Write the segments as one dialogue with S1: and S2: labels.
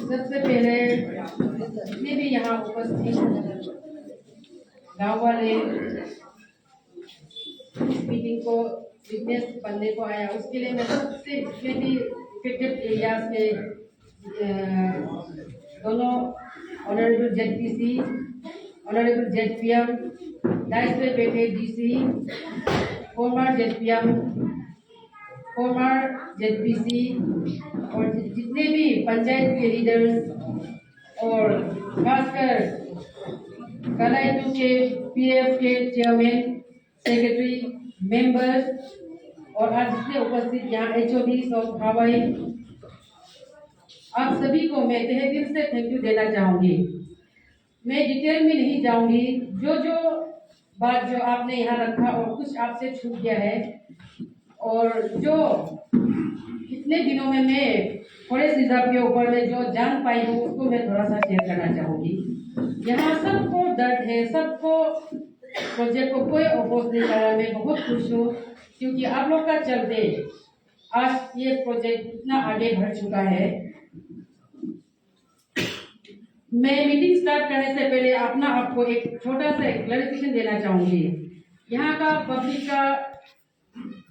S1: सबसे पहले जितने भी यहाँ उपस्थित गाँव वाले मीटिंग को विटनेस बनने को आया, उसके लिए मैं सबसे जितने भी इफेक्टेड एरियाज में दोनों ऑनरेबल जेडपीसी, ऑनरेबल जेडपीएम, डाइस पे बैठे डीसी, फॉर्मर जेडपीएम, फॉर्मर जेडपीसी और जितने भी पंचायत के लीडर्स और खासकर कलायतू के पीएफ के चेयरमैन, सेक्रेटरी, मेंबर्स और आज जितने उपस्थित यहाँ एचओडी और हवाई, आप सभी को मैं तहे दिल से थैंक यू देना चाहूंगी। मैं डिटेल में नहीं जाऊंगी, जो बात जो आपने यहाँ रखा और कुछ आपसे छूट गया है और जो इतने दिनों में मैं फॉरेस्ट रिजर्व के ऊपर में जो जान पाई हूँ उसको मैं थोड़ा सा शेयर करना चाहूंगी। यहाँ सबको दर्द है, सबको प्रोजेक्ट को कोई अपोज नहीं कर रहा। मैं बहुत खुश हूँ क्योंकि आप लोग का चलते आज ये प्रोजेक्ट इतना आगे बढ़ चुका है। मैं मीटिंग स्टार्ट करने से पहले आपको एक छोटा सा क्लैरिफिकेशन देना चाहूंगी। यहाँ का पब्लिक का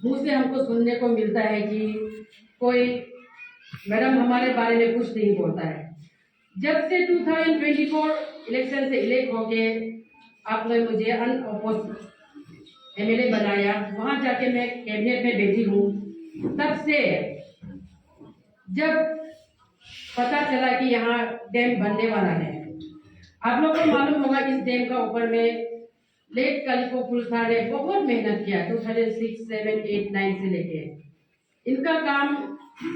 S1: मुंह से हमको सुनने को मिलता है कि कोई मैडम हमारे बारे में कुछ नहीं बोलता है। जब से 2024 इलेक्शन से इलेक्ट होके आपने मुझे अनअपोज एमएलए बनाया, वहां जाके मैं कैबिनेट में बैठी हूँ। तब से जब पता चला कि यहाँ डैम बनने वाला है, आप लोग को मालूम होगा इस डैम का ऊपर में लेट कलिको पुलसा ने बहुत मेहनत किया 2006, 7, 8, 9 से लेके इनका काम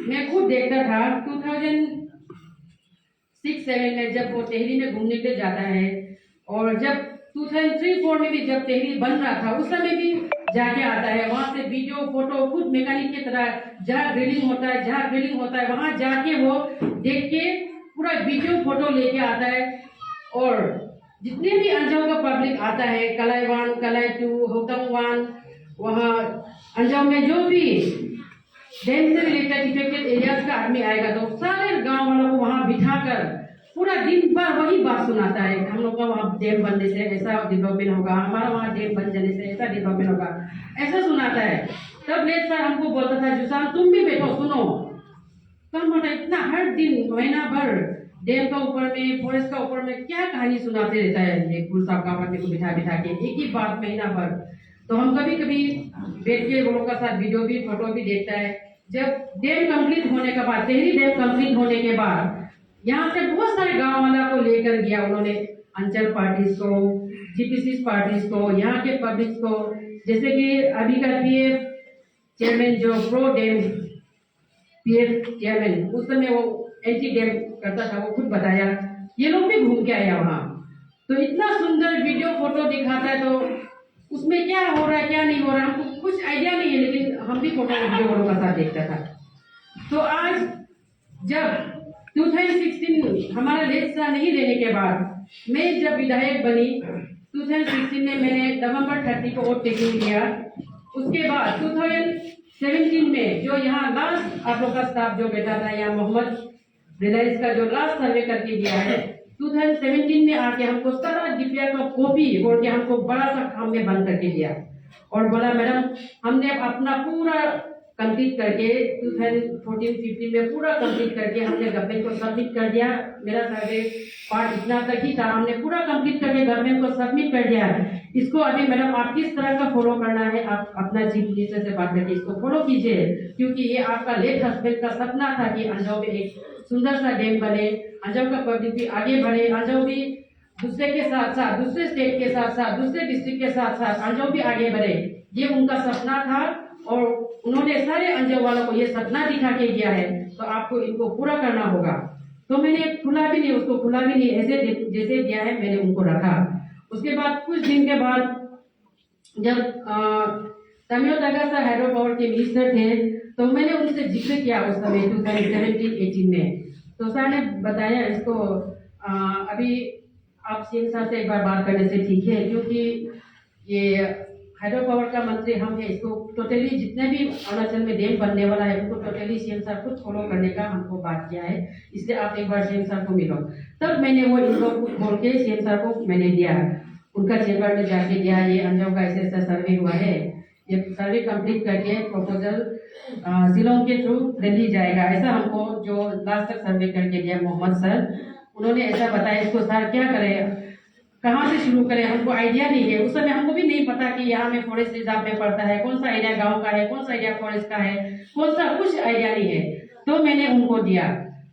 S1: मैं खुद देखता था। 2006-7 में जब वो टेहरी में घूमने के लिए जाता है और जब 2003-4 में भी जब टेहरी बन रहा था उस समय भी जाके आता है, वहां से वीडियो फोटो खुद मैकेनिक की तरह जहाँ ड्रिलिंग होता है वहां जाके वो देख के पूरा वीडियो फोटो लेके आता है। और जितने भी अंजाव का पब्लिक आता है, कलाई 1, कलाई 2, होतंग 1, वहाँ अंजाव में जो भी डैम से रिलेटेड इफेक्टेड एरियाज का आदमी आएगा तो सारे गांव वालों को वहां बिठाकर पूरा दिन भर वही बात सुनाता है। हम लोग का वहाँ डैम बनने से ऐसा डेवलपमेंट होगा, हमारा वहाँ डैम बन जाने से ऐसा डेवलपमेंट होगा, ऐसा सुनाता है। तब लेट सर हमको बोलता था जुसान तुम भी बैठो सुनो। तब बोला इतना हर दिन महीना भर डैम का ऊपर में, फॉरेस्ट का ऊपर में क्या कहानी सुनाते रहता है ये फुल साहब का अपने को बिठा के एक ही बात महीना भर। तो हम कभी कभी बैठ के वो लोग का साथ वीडियो भी फोटो भी देखता है। जब डैम कंप्लीट होने के बाद, टेहरी डैम कंप्लीट होने के बाद यहाँ से बहुत सारे गांव वाला को लेकर गया उन्होंने, अंचल पार्टीज को, जीपीसी पार्टीज को, यहाँ के पब्लिक को, जैसे कि अभी का पीएफ चेयरमैन जो प्रो डैम पीएफ चेयरमैन उस समय वो एंटी डैम करता था, वो खुद बताया ये लोग भी घूम के आया वहाँ। तो इतना सुंदर वीडियो फोटो दिखाता है तो उसमें क्या हो रहा है क्या नहीं हो रहा हमको कुछ आइडिया नहीं है, लेकिन हम भी फोटो वीडियो वालों का साथ देखता था। तो आज जब 2016 हमारा लेक्चर नहीं लेने के बाद मैं जब विधायक बनी 2016 में मैंने नवंबर 30 को वोट टेकिंग किया। उसके बाद 2017 में जो यहाँ लास्ट आप लोग का स्टाफ जो बैठा था यहाँ मोहम्मद रिलायंस का जो लास्ट सर्वे करके दिया है 2017 में आके हमको सारा डीपीआर का कॉपी बोल के हमको बड़ा सा काम में बंद करके दिया और बोला मैडम हमने अपना पूरा कंप्लीट करके 2014-15 में पूरा कंप्लीट करके हमने गवर्नमेंट को सबमिट कर दिया। मेरा सर्वे पार्ट इतना तक ही था, हमने पूरा कंप्लीट करके गवर्नमेंट को सबमिट कर दिया। इसको अभी मैडम आप किस तरह का फॉलो करना है, आप अपना चीफ मिनिस्टर से बात करके इसको फॉलो कीजिए, क्योंकि ये आपका लेट हस्बैंड का सपना था कि अंजाव में एक सुंदर सा डैम बने, अंजाव का पब्लिक भी आगे बढ़े, अंजाव भी दूसरे के साथ साथ दूसरे स्टेट के साथ साथ दूसरे डिस्ट्रिक्ट के साथ साथ अंजाव भी आगे बढ़े। ये उनका सपना था और उन्होंने सारे अंजाव वालों को ये सपना दिखा के गया है, तो आपको इनको पूरा करना होगा। तो मैंने खुला भी नहीं, उसको खुला भी नहीं, ऐसे जैसे दिया है मैंने उनको रखा। उसके बाद कुछ दिन के बाद जब तमिलनाडु का हाइड्रो पावर के मिनिस्टर थे तो मैंने उनसे जिक्र किया उस समय 2017-18 में। तो सर ने बताया इसको अभी आप सीएम साहब से एक बार बात करने से ठीक है, क्योंकि ये हाइड्रो पावर का मंत्री हम है, इसको टोटली जितने भी अरुणाचल में डैम बनने वाला है उनको टोटली सीएम सर खुद फॉलो करने का हमको बात किया है। इसलिए आप एक बार सीएम सर को मिलो। तब मैंने वो इनको बोल के सीएम सर को मैंने दिया, उनका चेम्बर में जाके दिया, ये अंजाव का ऐसे ऐसा सर्वे हुआ है, ये सर्वे कंप्लीट करके प्रपोजल शिलोंग के थ्रू दिल्ली जाएगा। ऐसा हमको जो लास्ट तक सर्वे करके दिया मोहम्मद सर, उन्होंने ऐसा बताया। इसको सर क्या करें, कहाँ से शुरू करें, हमको आइडिया नहीं है। उस समय हमको भी नहीं पता कि यहाँ में फॉरेस्ट रिजर्व में पड़ता है, कौन सा एरिया गांव का है, कौन सा एरिया फॉरेस्ट का है, कौन सा, कुछ आइडिया नहीं है। तो मैंने उनको दिया,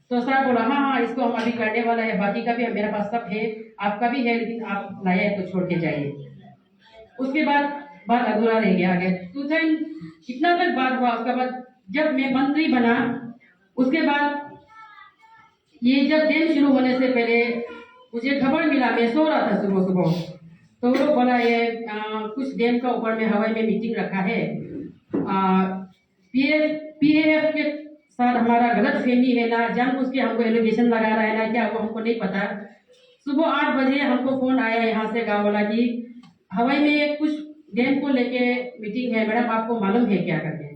S1: तो सर बोला हाँ इसको हम अभी करने वाला है, बाकी का भी मेरे पास सब है, आपका भी है, लेकिन आप लाया तो छोड़ के जाइए। उसके बाद बात अधूरा रह गया आगे। 2000 कितना तक बात हुआ। उसके बाद जब मैं मंत्री बना, उसके बाद ये जब डैम शुरू होने से पहले मुझे खबर मिला, मैं सो रहा था सुबह सुबह, तो वो लोग बोला ये कुछ डैम का ऊपर में हवाई में मीटिंग रखा है, पीएएफ के साथ हमारा गलत फहमी है ना, जानबूझ के हमको एलिगेशन लगा रहा है ना क्या, वो हमको नहीं पता। सुबह 8 बजे हमको फोन आया यहाँ से गाँव वाला की हवाई में कुछ डैम को लेके मीटिंग है मैडम, आपको मालूम है क्या करके।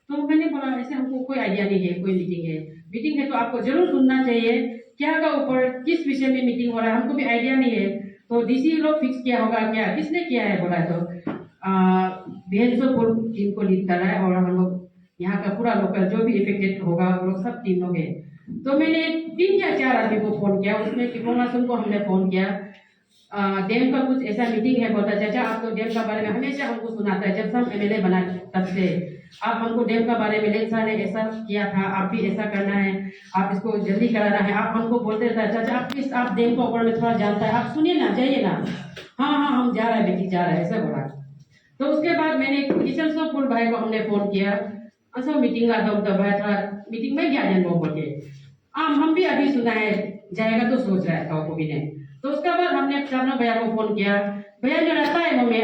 S1: तो मैंने बोला ऐसे हमको कोई आइडिया नहीं है, कोई मीटिंग है तो आपको जरूर सुनना चाहिए, क्या का ऊपर किस विषय में मीटिंग हो रहा है, हमको भी आइडिया नहीं है। तो डीसी लोग फिक्स किया होगा क्या, किसने किया है बोला। तो बिहेंसोपुर टीम को लीड कर रहा है और हम लोग यहाँ का पूरा लोकल जो भी इफेक्टेड होगा वो लोग सब 3 लोग हैं। तो मैंने 3 या 4 आदमी को फोन किया, उसमें किपोनासन को हमने फोन किया, डैम का कुछ ऐसा मीटिंग है, बोलता चाचा आप तो डैम का बारे में हमेशा हमको सुनाता है, जब से हम एमएलए बना तब से आप हमको डैम का बारे में, लेन ने ऐसा किया था, आप भी ऐसा करना है, आप इसको जल्दी कराना है, आप हमको बोलते रहता है चाचा आप डैम का ऊपर में थोड़ा जानता है, आप सुनिए ना, जाइए ना। हाँ हाँ हम जा रहे हैं बेटी, जा रहे हैं, ऐसा बोला। तो उसके बाद मैंने किशन सो पुल भाई को हमने फोन किया, अच्छा मीटिंग आता हूँ, तो भाई थोड़ा मीटिंग में क्या जान बोल के हम भी अभी सुना है जाएगा तो सोच रहा था वो भी ने। तो उसके बाद हमने चारों भैया को फोन किया, भैया जो रहता है मम्मी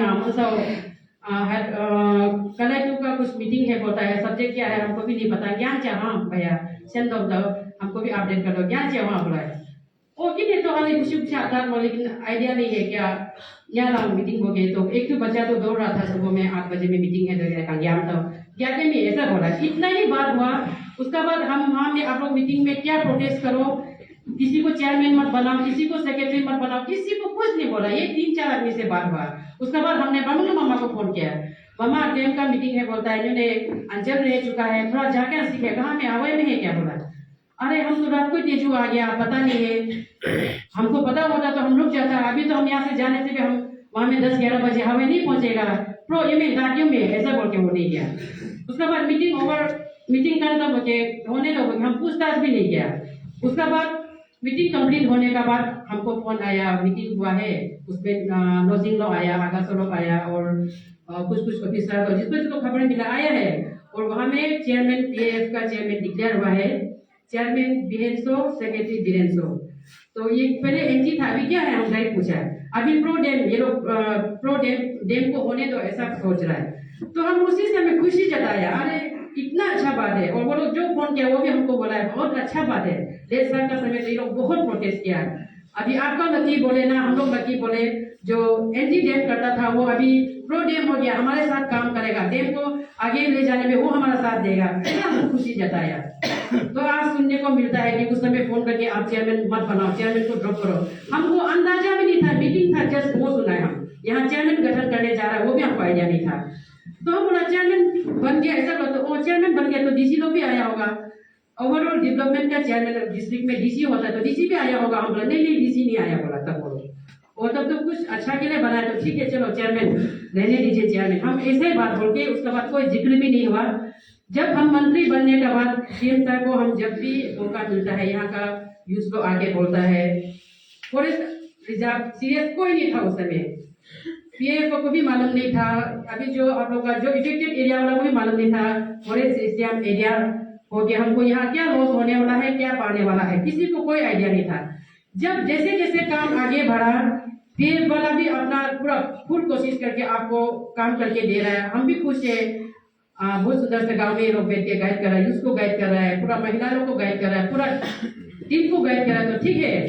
S1: कलेक्टिव का कुछ मीटिंग है बोलता है, सब्जेक्ट क्या है हमको भी नहीं पता, ज्ञान चाह हाँ भैया सेंड दो हमको भी अपडेट कर दो, ज्ञान चाह वहाँ बोला है ओ कि नहीं। तो हमें खुशी खुशी आता है, लेकिन आइडिया नहीं है क्या यहाँ लाओ मीटिंग हो गई। तो एक तो बच्चा तो दौड़ रहा था, सुबह में 8 बजे में मीटिंग है तो ज्ञान तो क्या में ऐसा बोला, इतना ही बात हुआ। उसका बाद हम वहाँ में आप लोग मीटिंग में क्या प्रोटेस्ट करो, किसी को चेयरमैन मत बनाओ, किसी को सेक्रेटरी मत बनाओ, किसी को कुछ नहीं बोला, ये 3-4 आदमी से बात हुआ। उसके बाद हमने बामुल मामा को फोन किया, मामा डैम का मीटिंग है बोलता है, इन्होंने अंचल रह चुका है, थोड़ा जाके सीखे, कहाँ में हवाई में है क्या बोला। अरे हम तो रात को तेजू आ गया, पता नहीं है, हमको पता होता तो हम रुक जाता, अभी तो हम यहाँ से जाने से भी हम वहाँ में 10-11 बजे हवाई नहीं पहुंचेगा, प्रो ये में गाड़ियों में ऐसा बोल के वो नहीं किया। उसके बाद मीटिंग करता होके होने लगे, हम पूछताछ भी नहीं किया। उसके बाद मीटिंग कंप्लीट होने के बाद हमको फोन आया, मीटिंग हुआ है, उसमें नोजिंग लोग आया, आगासो लोग आया और कुछ ऑफिसर जिसको खबर मिला आया है। और वहाँ में चेयरमैन पीएएफ का चेयरमैन डिक्लेयर हुआ है, चेयरमैन बिहेंसो, सेक्रेटरी बिरेंसो। तो ये पहले एनजी था, अभी क्या है हम डायरेक्ट पूछा है, अभी प्रो डैम, ये लोग प्रो डैम को होने दो ऐसा सोच रहा है। तो हम उसी से हमें खुशी जताया, अरे इतना अच्छा बात है। और वो लोग जो फोन किया वो भी हमको बोला है बहुत अच्छा बात है, 1.5 साल का समय ये लोग बहुत प्रोटेस्ट किया है। अभी आपका लकी बोले ना, हम लोग लकी बोले, जो एनजी डैम करता था वो अभी प्रो डैम हो गया, हमारे साथ काम करेगा, डैम को आगे ले जाने में वो हमारा साथ देगा, हम खुशी जताया। तो आज सुनने को मिलता है कि उस समय फोन करके आप चेयरमैन मत बनाओ, चेयरमैन को ड्रॉप करो, हमको अंदाजा भी नहीं था, मीटिंग था जस्ट वो सुना है, हम यहाँ चेयरमैन गठन करने जा रहा है वो भी हमको आइडिया नहीं था। तो हम बोला चेयरमैन बन गया ऐसा करो, तो चेयरमैन बन गया तो डीसी लोग भी आया होगा, ओवरऑल डेवलपमेंट का चेयरमैन डिस्ट्रिक्ट में डीसी होता है तो डीसी भी आया होगा। हम बोला नहीं डीसी नहीं आया बोला, तब बोलो और तब तो कुछ अच्छा के लिए बनाया तो ठीक है चलो चेयरमैन रहने दीजिए चेयरमैन, हम ऐसे ही बात बोल के उसके बाद कोई जिक्र भी नहीं हुआ। जब हम मंत्री बनने के बाद सीएम साहब को हम जब भी मौका मिलता है, यहाँ का यूथ को आगे बोलता है, फॉरेस्ट रिजर्व सीरियस कोई नहीं था उस समय, पीएफ को भी मालूम नहीं था, अभी जो आप लोग का जो इफेक्टेड एरिया वाला को भी मालूम नहीं था, फॉरेस्ट स्टैम्प एरिया हो गया, हमको यहाँ क्या लॉस होने वाला है, क्या पाने वाला है, किसी को कोई आइडिया नहीं था। जब जैसे जैसे काम आगे बढ़ा, पीएफ वाला भी अपना पूरा फुल कोशिश करके आपको काम करके दे रहा है, हम भी खुश है। बहुत सुंदर से गाँव में लोग बैठ के गाइड कर रहा है, यूथ को गाइड कर रहा है, पूरा महिला लोग को गाइड कर रहा है, पूरा टीम को गाइड कर रहा है, तो ठीक है।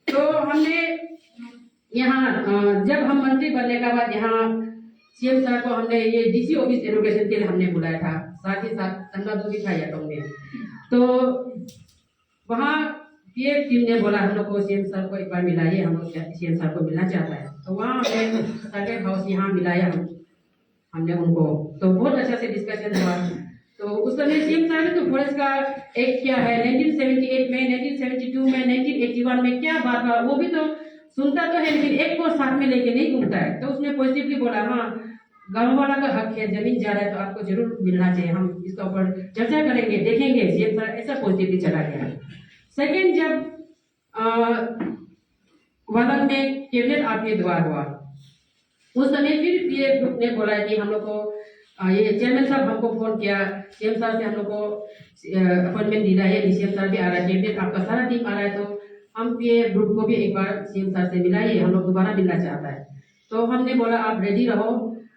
S1: तो हमने यहाँ जब हम मंत्री बनने के बाद यहाँ सीएम सर को हमने ये डीसी ऑफिस एलोकेशन के लिए हमने बुलाया था, साथ ही साथ धन्यवाद भी था याटों में। तो वहाँ ये टीम ने बोला हम लोग को सीएम सर को एक बार मिलाइए, हम लोग सीएम सर को मिलना चाहता है। तो वहाँ हमने सर्किट हाउस यहाँ मिलाया हमने उनको, तो बहुत अच्छा से डिस्कशन हुआ। तो उस समय सीएम सर ने तो फॉरेस्ट का एक्ट क्या है 1978 में, 1972 में, 1981 में क्या बात हुआ वो भी तो सुनता तो है, लेकिन एक को साथ में लेके नहीं घूमता है। तो उसने पॉजिटिवली बोला हाँ गाँव वाला का हक है, जमीन जा रहा है तो आपको जरूर मिलना चाहिए, हम इसके ऊपर चर्चा करेंगे, देखेंगे। सीएम सर ऐसा पॉजिटिवली चला गया। सेकेंड, जब वादक में कैबिनेट आपके द्वार हुआ उस समय फिर ये ग्रुप ने बोला कि हम लोग को ये चेयरमैन साहब हमको फोन किया, सीएम साहब से हम लोग को अपॉइंटमेंट दिला है, सीएम साहब भी आ रहा है, कैबिनेट आपका सारा टीम आ रहा है, तो हम ये ग्रुप को भी एक बार सीएम साहब से मिलाइए, हम लोग दोबारा मिलना चाहता है। तो हमने बोला आप रेडी रहो,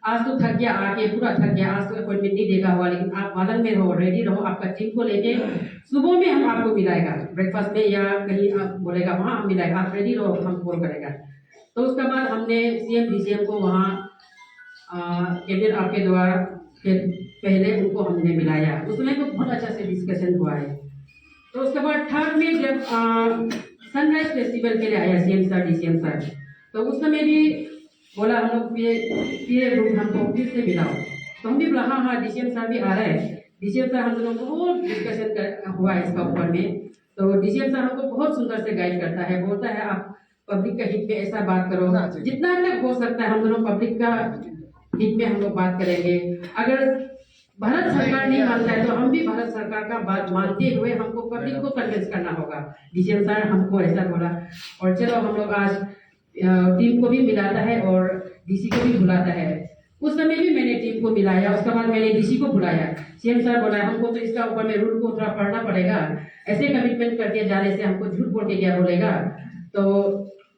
S1: आज तो थक गया आके, पूरा थक गया, आज तो अपॉइंटमेंट नहीं देगा हुआ, लेकिन आप वादन में रहो, रेडी रहो, आपका टीम को लेके सुबह में हम आपको मिलाएगा, ब्रेकफास्ट में या कहीं आप बोलेगा वहाँ हम मिलाएगा, आप रेडी रहो, हम कॉल करेगा। तो उसके बाद हमने सीएम डीसीएम को वहाँ कैबिनेट आपके द्वारा पहले उनको हमने मिलाया, उसमें तो बहुत अच्छा से डिस्कशन हुआ है। तो उसके बाद थर्ड में जब सनराइज फेस्टिवल के लिए आया सीएम सर डीसीएम सर, तो उस समय भी बोला हम लोग ये ग्रुप हमको फिर से मिलाओ। तो हम भी बोला हाँ हाँ डीसीएम सर भी आ रहा है। डीसीएम सर हम लोगों को बहुत डिस्कशन हुआ इसका ऊपर में। तो डीसीएम सर हमको बहुत सुंदर से गाइड करता है, बोलता है आप पब्लिक का हित में ऐसा बात करो, जितना तक हो सकता है हम दोनों पब्लिक का हित में हम लोग बात करेंगे। अगर भारत सरकार नहीं मानता है तो हम भी भारत सरकार का बात मानते हुए हमको पब्लिक को कन्विंस करना होगा। डीसीएम सर हमको ऐसा बोला, और चलो हम लोग आज टीम को भी मिलाता है और डीसी को भी बुलाता है। उस समय भी मैंने टीम को मिलाया, उसके बाद मैंने डीसी को बुलाया। सीएम सर बोला हमको तो इसका ऊपर में रूल को थोड़ा पढ़ना पड़ेगा, ऐसे कमिटमेंट करके जाने से हमको झूठ बोल के क्या बोलेगा, तो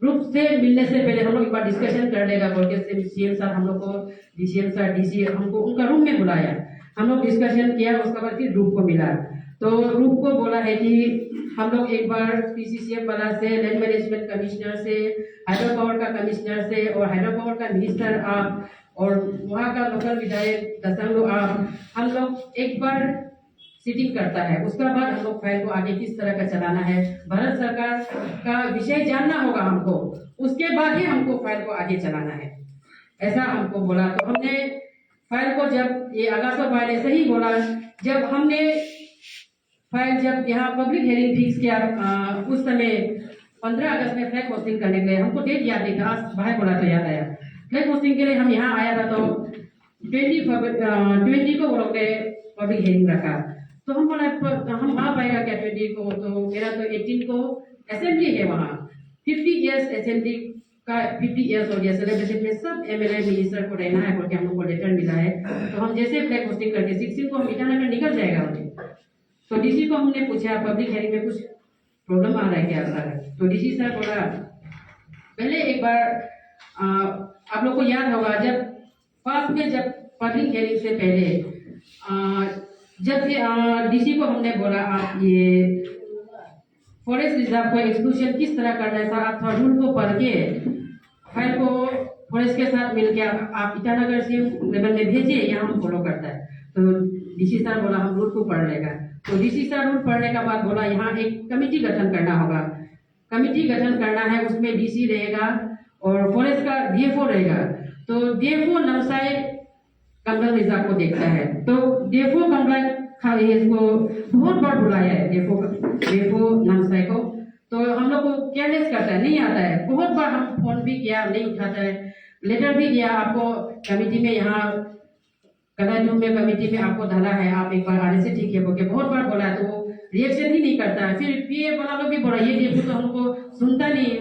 S1: ग्रुप से मिलने से पहले हम लोग एक बार डिस्कशन कर लेगा बोल के सीएम सर हम लोग को डीसीएम सर डीसी हमको उनका रूम में बुलाया, हम लोग डिस्कशन किया, उसके बाद फिर ग्रुप को मिला। तो ग्रुप को बोला है कि हम लोग एक बार पीसीसीएम वाला से, लैंड मैनेजमेंट कमिश्नर से, हाइड्रो पावर का कमिश्नर से और हाइड्रो पावर का मिनिस्टर आप और वहाँ का लोकल विधायक दसंग आप, हम लोग एक बार सीटिंग करता है, उसके बाद हम लोग फाइल को आगे किस तरह का चलाना है, भारत सरकार का विषय जानना होगा हमको, उसके बाद ही हमको फाइल को आगे चलाना है, ऐसा हमको बोला। तो हमने फाइल को जब ये अगासो भाई ने सही बोला, जब हमने फाइल जब यहाँ पब्लिक हेयरिंग फिक्स किया उस समय 15 अगस्त में फ्लैग होस्टिंग करने के लिए, हमको डेट याद नहीं था, आज भाई बोला तो याद आया। फ्लैग होस्टिंग के लिए हम यहाँ आया था, तो 20 को वो लोग ने पब्लिक हेयरिंग रखा। तो हम बोला हम आ पाएगा क्या 20 को, तो मेरा तो 18 को असेंबली है वहाँ, 50 ईयर्स असेंबली का 50 ईयर्स हो गया सेलिब्रेशन में, सब एमएलए मिनिस्टर को रहना है बोल के हम लोग को लेटर मिला है। तो हम जैसे फ्लैग होस्टिंग करके 16 को हम ईटानगर निकल जाएगा मुझे। तो डीसी को हमने पूछा पब्लिक हेयरिंग में कुछ प्रॉब्लम आ रहा है क्या सर, तो डीसी सर बोला पहले एक बार आप लोग को याद होगा जब फर्स्ट में जब पब्लिक हेयरिंग से पहले जब डीसी को हमने बोला आप ये फॉरेस्ट रिजर्व को एक्सक्लूजन किस तरह करना है सर, आप थोड़ा रूल को पढ़ के फाइल को फॉरेस्ट के साथ मिलकर आप ईटानगर से लेवल में भेजिए, यहाँ हम फॉलो करता है। तो डीसी सर बोला हम रूल को पढ़ लेगा। तो डीसी सर रूल पढ़ने के बाद बोला यहाँ एक कमेटी गठन करना होगा, कमेटी गठन करना है, उसमें डीसी रहेगा और फॉरेस्ट का डीएफओ रहेगा। तो डीएफओ नवसाई कमल रिजर्व को देखता है, तो डीएफओ कमल इसको बहुत बार बुलाया है डीएफओ नवसाई को, तो हम लोग को केयरलेस करता है, नहीं आता है। बहुत बार हम फोन भी किया नहीं उठाता है, लेटर भी दिया आपको कमेटी में, यहाँ कदालू में कमेटी में आपको डाला है, आप एक बार आने से ठीक है बोल के बहुत बार बोला है, तो वो रिएक्शन ही नहीं करता है। फिर पीए वाला लोग भी बोला ये डीएफओ तो हमको सुनता नहीं।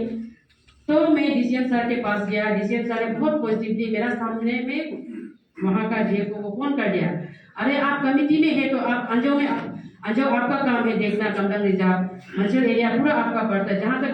S1: तो मैं डीसीएम सर के पास गया, डीसीएम सर ने बहुत पॉजिटिवली मेरा सामने में वहाँ का डीएफओ को फोन कर दिया, अरे आप कमेटी में है तो आप अंजो में अंजो आपका काम है देखना, कमल रिजर्व मंचल एरिया पूरा आपका पड़ता है, जहाँ तक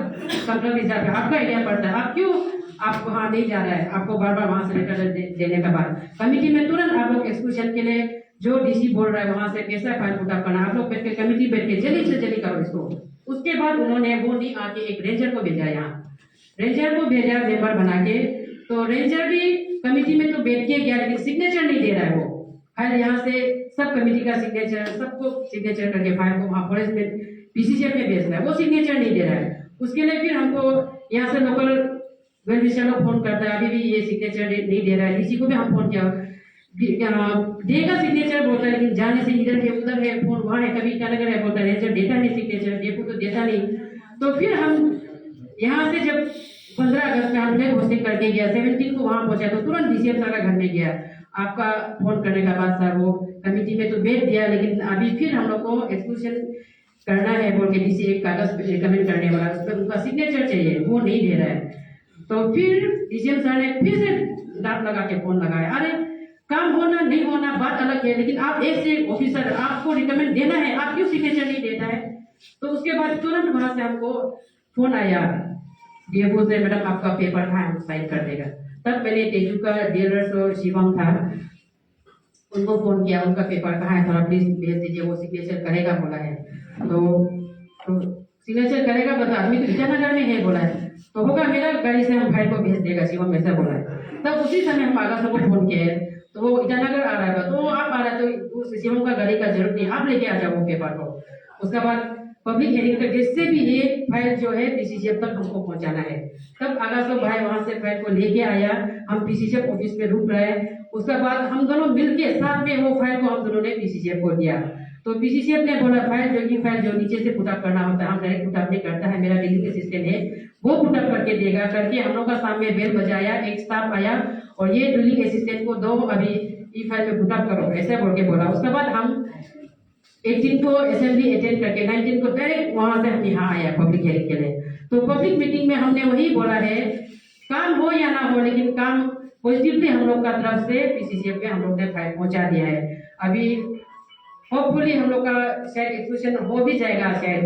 S1: कमल रिजर्व आपका एरिया पड़ता है, आप क्यों आप वहाँ नहीं जा रहा है, आपको बार बार वहाँ से लेटर देने के बाद कमेटी में तुरंत आप लोग एक्सक्लूजन के लिए जो डीसी बोल रहा है वहाँ से कैसा फाइल उठा पाना, आप लोग बैठ के कमेटी बैठ के जल्दी से जल्दी करो इसको। उसके बाद उन्होंने वो नहीं आके एक रेंजर को भेजा, यहाँ रेंजर को भेजा मेंबर बना के, तो रेंजर भी कमेटी में तो बैठ के गया लेकिन सिग्नेचर नहीं दे रहा है वो फाइल। यहाँ से सब कमेटी का सिग्नेचर सबको सिग्नेचर करके फाइल को वहाँ फॉरेस्ट में पीसीसीएफ में भेजना है, वो सिग्नेचर नहीं दे रहा है। उसके लिए फिर हमको यहाँ से लोकल वेलविशर को फोन करता है, अभी भी ये सिग्नेचर नहीं दे रहा है। किसी को भी हम फोन किया देगा सिग्नेचर बोलता है, लेकिन जाने से इधर है उधर है, फोन वहाँ है, कभी ईटानगर है बोलता है, देता नहीं सिग्नेचर, देखो तो देता नहीं। तो फिर हम यहाँ से जब 15 अगस्त में हम फिर होस्टिंग करके गया, 17 को वहाँ पहुंचा तो तुरंत डीसीएम सर का घर में गया। आपका फोन करने का बाद सर वो कमेटी में तो भेज दिया, लेकिन अभी फिर हम लोग को एक्सक्लूजन करना है बोल के डीसी एक कागज रिकमेंड करने वाला, उस पर उनका सिग्नेचर चाहिए, वो नहीं दे रहा है। तो फिर डीसीएम सर ने फिर से डांट लगा के फोन लगाया, अरे काम होना नहीं होना बात अलग है, लेकिन आप एक से ऑफिसर आपको रिकमेंड देना है, आप क्यों सिग्नेचर नहीं देता है। तो उसके बाद तुरंत वहां से हमको फोन आया डीएफओ से, मैडम आपका पेपर कहाँ है, साइन कर देगा। तब मैंने तेजू का डीलर्स और शिवम था उनको फोन किया, उनका पेपर कहाँ है, थोड़ा प्लीज भेज दीजिए, वो सिग्नेचर करेगा बोला है। तो सिग्नेचर करेगा बता, आदमी तो ईटानगर में है बोला है, तो होगा मेरा गाड़ी से हम फाइल को भेज देगा, शिवम ऐसा बोला है। तब उसी समय हम आगा सबको फोन किए, तो वो ईटानगर आ रहा है, तो आप आ रहा है तो उस शिवम का गाड़ी का जरूरत नहीं, आप लेके आ जाओ वो पेपर को। उसके बाद पब्लिक हेयरिंग का जिससे भी ये फाइल जो है पीसीसीएफ तक हमको पहुंचाना है। तब आगा सब भाई वहां से फाइल को लेके आया, हम पीसीसीएफ ऑफिस में रुक रहे। उसके बाद हम दोनों मिलके साथ में वो फाइल को हम दोनों ने पीसीसीएफ को दिया। तो पीसीसीएफ ने बोला फाइल जो नीचे से पुटअप करना होता है हम डायरेक्ट पुटअप नहीं करता है, मेरा बिलिंग असिस्टेंट है वो पुटअप करके देगा। करके हम लोग का सामने बेल बजाया, एक स्टाफ आया और ये बिलिंग असिस्टेंट को दो अभी ई फाइल में पुटअप करो ऐसे बोल के बोला। उसके बाद हम 18 को असेंबली अटेंड करके 19 को डायरेक्ट वहां से हम यहाँ आया पब्लिक हियरिंग के लिए। तो पब्लिक मीटिंग में हमने वही बोला है, काम हो या ना हो लेकिन काम पॉजिटिवली हम लोग का तरफ से पीसीसीएफ में हम लोग ने फाइल पहुंचा दिया है। अभी होपफुली हम लोग का शायद एक्सक्लूजन हो भी जाएगा, शायद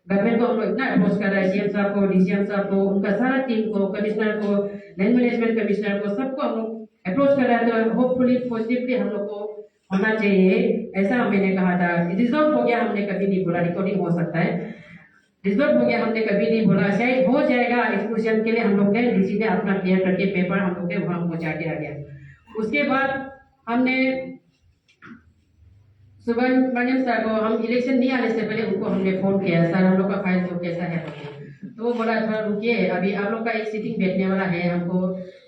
S1: गवर्नमेंट को हम लोग इतना अप्रोच कर रहे हैं, सीएम साहब को, डीसीएम साहब को, उनका सारा टीम को, कमिश्नर को, लैंड मैनेजमेंट कमिश्नर को, सबको हम लोग अप्रोच कर रहे हैं। तो होपफुली पॉजिटिवली हम लोग को होना चाहिए, ऐसा मैंने कहा था। रिजॉल्व हो गया हमने कभी नहीं बोला, रिकॉर्डिंग हो सकता है, रिजॉल्व हो गया हमने कभी नहीं बोला, शायद हो जाएगा। एक्सक्लूजन के लिए हम लोग ने डीसी ने अपना क्लियर करके पेपर हम लोग ने वहां पहुंचा के आ गया। उसके बाद हमने सुब्रमण्यम सर को, हम इलेक्शन नहीं आने से पहले उनको हमने फोन किया, सर हम लोग का फाइल जो कैसा है। तो वो बोला थोड़ा रुकिए, अभी आप लोग का एक सीटिंग बैठने वाला है। हमको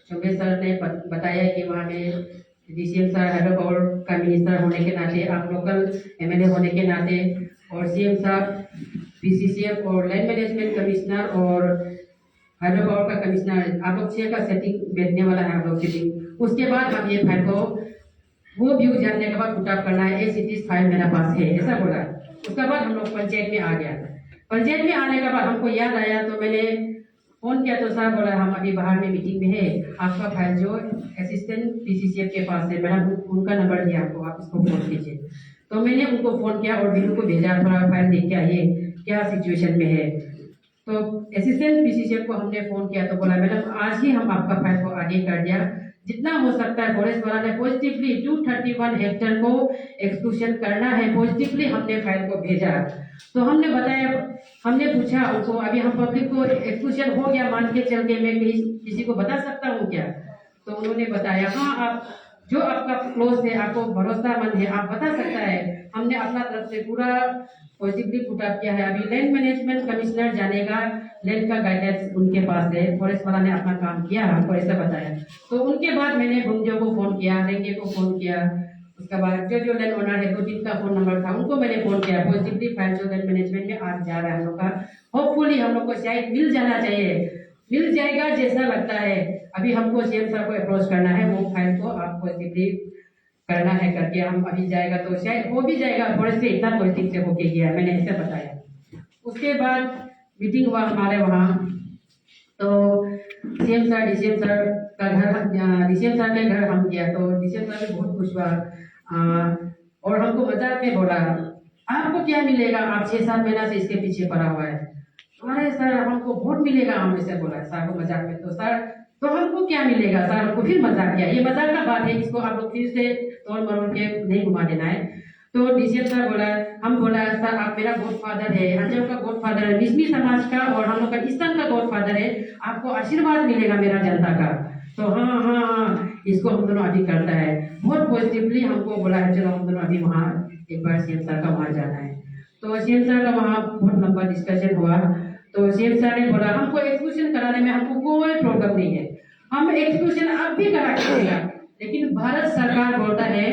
S1: चौबे सर ने बताया कि वहाँ में डीसीएम सर हाइड्रोपावर का मिनिस्टर होने के नाते, आप लोकल एमएलए होने के नाते, और सीएम साहब पीसीसीएफ और लैंड मैनेजमेंट कमिश्नर और हाइड्रोपावर का कमिश्नर, आप लोग 6 का सेटिंग बैठने वाला है आप लोग सीटिंग। उसके बाद हम ये फाइल को वो व्यू जानने के बाद पुटअप करना है, एसीटीज फाइल मेरा पास है ऐसा बोला। उसके बाद हम लोग पंचायत में आ गया। पंचायत में आने के बाद हमको याद आया तो मैंने फोन किया, तो सर बोला हम अभी बाहर में मीटिंग में है, आपका फाइल जो असिस्टेंट पीसीसीएफ के पास है, मैंने उनका नंबर दिया आपको, आप इसको फोन कीजिए। तो मैंने उनको फोन किया और बिल्लू को भेजा, थोड़ा फाइल देख के आइए क्या सिचुएशन में है। तो असिस्टेंट पीसीसीएफ को हमने फोन किया तो बोला मैडम आज ही हम आपका फाइल को आगे कर दिया, जितना हो सकता है फॉरेस्ट वाला ने पॉजिटिवली 231 हेक्टेयर को एक्सक्लूजन करना है, पॉजिटिवली हमने फाइल को भेजा। तो हमने बताया, हमने पूछा उनको अभी हम पब्लिक को एक्सक्लूजन हो गया मान के चल के मैं किसी को बता सकता हूँ क्या। तो उन्होंने बताया हाँ आप जो आपका क्लोज है, आपको भरोसामंद है, आप बता सकता है, हमने अपना तरफ से पूरा पॉजिटिवली पुटअप किया है। अभी लैंड मैनेजमेंट कमिश्नर जानेगा, लैंड का गाइडेंस उनके पास है, फॉरेस्ट वाला ने अपना काम किया हमको ऐसा बताया। तो उनके बाद मैंने भुंजो को फोन किया, रेंगे को फोन किया, उसके बाद जो लैंड ओनर है 2-3 का फोन नंबर था उनको मैंने फोन किया। पॉजिटिवली फाइल जो लैंड मैनेजमेंट में आज जा रहा है हम लोग का, होपफुली हम लोग को शायद मिल जाना चाहिए, मिल जाएगा जैसा लगता है। अभी हमको सीएम सर को अप्रोच करना है, वो फाइल को आप पॉजिटिवली करना है करके हम अभी जाएगा तो शायद हो भी जाएगा, फॉरेस्ट से इतना पॉजिटिव से होके गया मैंने ऐसे बताया। उसके बाद मीटिंग हुआ हमारे वहाँ, तो सीएम सर डीसीएम सर का घर, डीसीएम सर के घर हम गया तो डीसीएम सर भी बहुत खुश हुआ और हमको मजाक में बोला आपको क्या मिलेगा, आप 6-7 महीना से इसके पीछे पड़ा हुआ है। अरे सर हमको वोट मिलेगा, हम ऐसे बोला सर को मजाक में। तो सर तो हमको क्या मिलेगा सर, हमको फिर मजाक किया, ये मजाक का बात है, इसको आप लोग फिर से तोड़ मरोड़ के नहीं घुमा देना है। तो डीसीएम सर बोला, हम बोला सर आप मेरा गॉडफादर है, अंजम का गॉडफादर है, मिसमी समाज का और हम लोग का ईस्टर्न का गॉडफादर है, आपको आशीर्वाद मिलेगा मेरा जनता का। तो हाँ इसको हम दोनों अभी करता है। बहुत पॉजिटिवली हमको बोला है चलो हम दोनों अभी वहाँ एक बार सीएम सर का वहाँ जाना है। तो सीएम सर का वहाँ बहुत लंबा डिस्कशन हुआ। तो सीएम सर ने बोला हमको एक्सक्लूजन कराने में हमको कोई प्रॉब्लम नहीं है, हम एक्सक्लूजन अब भी करा के देगा। लेकिन भारत सरकार बोलता है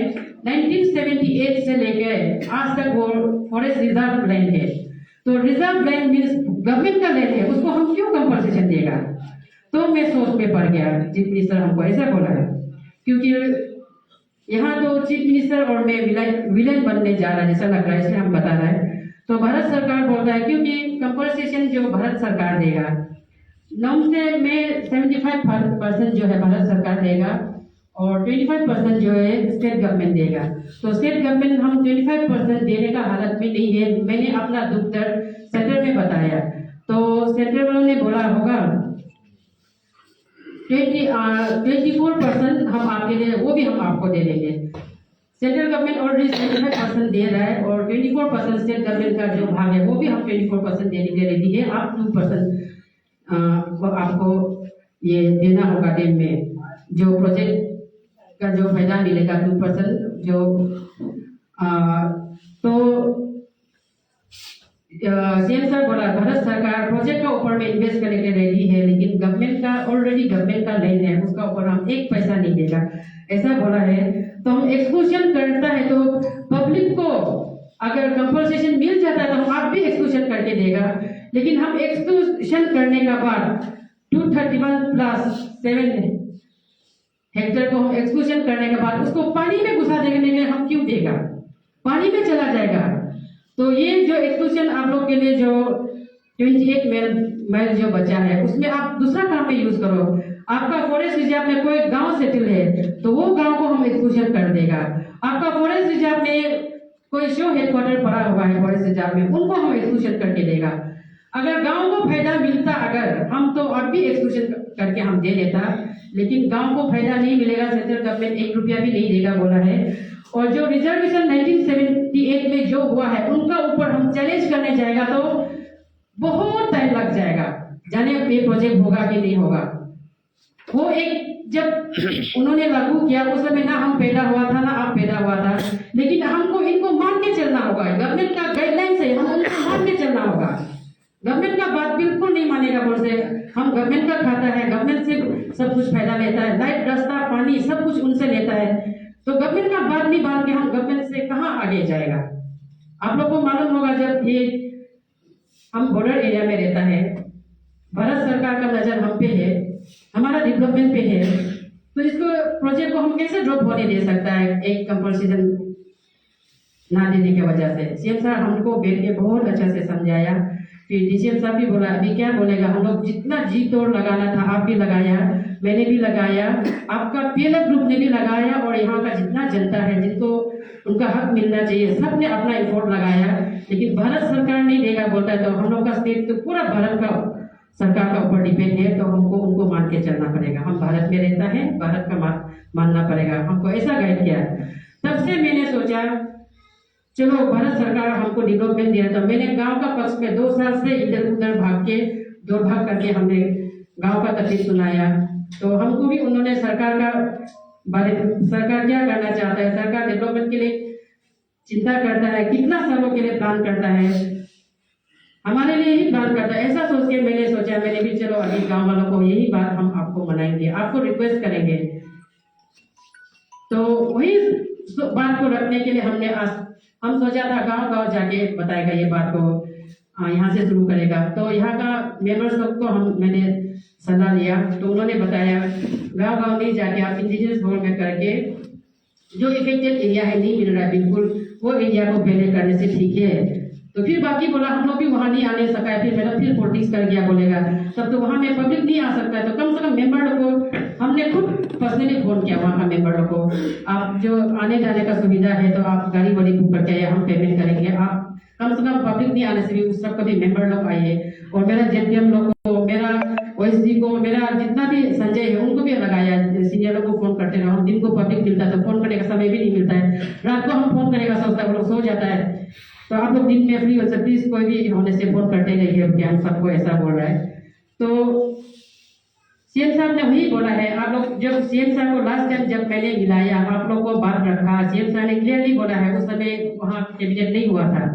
S1: 1978 से लेकर आज तक वो फॉरेस्ट रिजर्व लैंड है, तो रिजर्व लैंड मीन्स गवर्नमेंट का लैंड है, उसको हम क्यों कंपनसेशन देगा। तो मैं सोच में पड़ गया, चीफ मिनिस्टर हमको ऐसा बोला है, क्योंकि यहाँ तो चीफ मिनिस्टर और मैं विलेन बनने जा रहा है जैसा लग रहा है, इसलिए हम बता रहे हैं। तो भारत सरकार बोलता है क्योंकि कंपनसेशन जो भारत सरकार देगा, नॉर्मली में 75% जो है भारत सरकार देगा और 25% जो है स्टेट गवर्नमेंट देगा। तो स्टेट गवर्नमेंट हम 25% देने का हालत में नहीं है। मैंने अपना दुख दर्द सेंटर में बताया, तो सेंटर वालों ने बोला होगा 24% हम आपके लिए, वो भी हम आपको दे देंगे। सेंट्रल गवर्नमेंट ऑलरेडी 75% दे रहा है और 24% स्टेट गवर्नमेंट का जो भाग है वो भी हम 24% देने के लिए रेडी है। आप 2% आपको ये देना होगा दिन में, जो प्रोजेक्ट का जो फायदा मिलेगा 2% जो तो सीएम सर बोला भारत सरकार प्रोजेक्ट का ऊपर में इन्वेस्ट करने के रेडी है, लेकिन गवर्नमेंट का ऑलरेडी गवर्नमेंट का लैंड है, उसका ऊपर हम एक पैसा नहीं देगा, ऐसा बोला है। तो हम एक्सक्लूजन करता है तो पब्लिक को अगर कंपनसेशन मिल जाता है तो हम आप भी एक्सक्लूजन करके देगा। लेकिन हम एक्सक्लूजन करने का बाद 231+7 हेक्टेयर को हम एक्सक्लूजन करने के बाद उसको पानी में घुसा देने के लिए हम क्यों देगा, पानी में चला जाएगा। तो ये जो एक्सक्लूजन आप लोग के लिए जो 28 मेल जो बचा है उसमें आप दूसरा काम में यूज करो। आपका फॉरेस्ट रिजर्व में कोई गांव सेटल है तो वो गांव को हम एक्सक्लूजन कर देगा। आपका फॉरेस्ट रिजर्व में कोई शो हेडक्वार्टर पड़ा हुआ है फॉरेस्ट रिजर्व में, उनको हम एक्सक्लूजन करके देगा। अगर गांव को फायदा मिलता अगर हम तो अब भी एक्सक्लूजन करके हम दे देता, लेकिन गांव को फायदा नहीं मिलेगा। सेंट्रल गवर्नमेंट 1 रुपया भी नहीं देगा बोला है। और जो रिजर्वेशन 1978 में जो हुआ है उनका ऊपर हम चैलेंज करने जाएगा तो बहुत टाइम लग जाएगा, जाने ये प्रोजेक्ट होगा कि नहीं होगा। वो एक जब उन्होंने लागू किया उस समय ना हम पैदा हुआ था ना आप पैदा हुआ था, लेकिन हमको इनको मान के चलना होगा। गवर्नमेंट का गाइडलाइंस है, हम उनको मान के चलना होगा। गवर्नमेंट का बात बिल्कुल नहीं मानेगा बोलते हम गवर्नमेंट का खाता है, गवर्नमेंट से सब कुछ फायदा लेता है, लाइट रास्ता पानी सब कुछ उनसे लेता है। तो गवर्नमेंट का बात नहीं मान के हम गवर्नमेंट से कहाँ आगे जाएगा। आप लोग को मालूम होगा जब ये हम बॉर्डर एरिया में रहता है, भारत सरकार का नजर हम पे है, हमारा डेवलपमेंट पे है, तो इसको प्रोजेक्ट को हम कैसे ड्रॉप होने दे सकता है एक कंपनसेशन ना देने की वजह से। सीएम साहब हमको बैठ के बहुत अच्छा से समझाया। फिर डीसीएम साहब भी बोला अभी क्या बोलेगा, हम लोग जितना जी तोड़ लगाना था आप भी लगाया, मैंने भी लगाया, आपका पीएलएफ ग्रुप ने भी लगाया, और यहाँ का जितना जनता है जिनको उनका हक मिलना चाहिए सबने अपना एफर्ट लगाया। लेकिन भारत सरकार नहीं देगा बोलता है, तो हम लोग का स्टेट तो पूरा भारत का सरकार का ऊपर डिपेंड है, तो हमको उनको मान के चलना पड़ेगा। हम भारत में रहता है, भारत का मानना पड़ेगा, हमको ऐसा गाइड किया। तब से मैंने सोचा चलो भारत सरकार हमको डेवलपमेंट दिया, तो मैंने गांव का पक्ष में 2 साल से इधर उधर भाग के दौड़ भाग करके हमने गांव का तकलीफ सुनाया। तो हमको भी उन्होंने सरकार का बारे सरकार क्या करना चाहता है, सरकार डेवलपमेंट के लिए चिंता करता है, कितना सालों के लिए प्लान करता है, हमारे लिए ही प्लान करता है। ऐसा सोच के मैंने सोचा मैंने भी चलो अभी गांव वालों को यही बात हम आपको मनाएंगे, आपको रिक्वेस्ट करेंगे। तो वही बात को रखने के लिए हमने हम सोचा था गांव गांव जाके बताएगा ये बात को, यहाँ से शुरू करेगा। तो यहाँ का मेंबर्स लोग को मैंने सलाह लिया, तो उन्होंने बताया गांव गांव नहीं जाके आप इंडिजिनस बोर्ड में करके जो इफेक्टेड एरिया है नहीं मिल रहा है बिल्कुल, वो एरिया को पहले करने से ठीक है। तो फिर बाकी बोला हम लोग भी वहाँ नहीं आने सका है, फिर मेरा फिर पॉलिटिक्स कर गया बोलेगा, तब तो वहाँ में पब्लिक नहीं आ सकता है। तो कम से कम मेंबर लोग को हमने खुद पर्सनली फोन किया वहाँ का मेंबर लोग को, आप जो आने जाने का सुविधा है तो आप गाड़ी वाड़ी बुक करके हम पेमेंट करेंगे, आप कम से कम पब्लिक नहीं आने से भी उस सबका भी मेंबर लोग आइए। और मेरा जेडीएम लोग को, मेरा ओएसडी को, मेरा जितना भी संजय है उनको भी लगाया, सीनियर लोग को फोन करते रहो। हम दिन को पब्लिक मिलता है तो फोन करने का समय भी नहीं मिलता है, रात को हम फोन करेगा सोचता है वो लोग सो जाता है, तो आप लोग दिन में फ्री हो सकते, प्लीज कोई भी होने से फोन करते रहिए, हम सबको ऐसा बोल रहा है। तो सीएम साहब ने वही बोला है, आप लोग जब सीएम साहब को लास्ट टाइम जब मैंने मिलाया, आप लोग को बात रखा, सीएम साहब ने क्लियरली बोला है, उस समय वहाँ कैबिनेट नहीं हुआ था,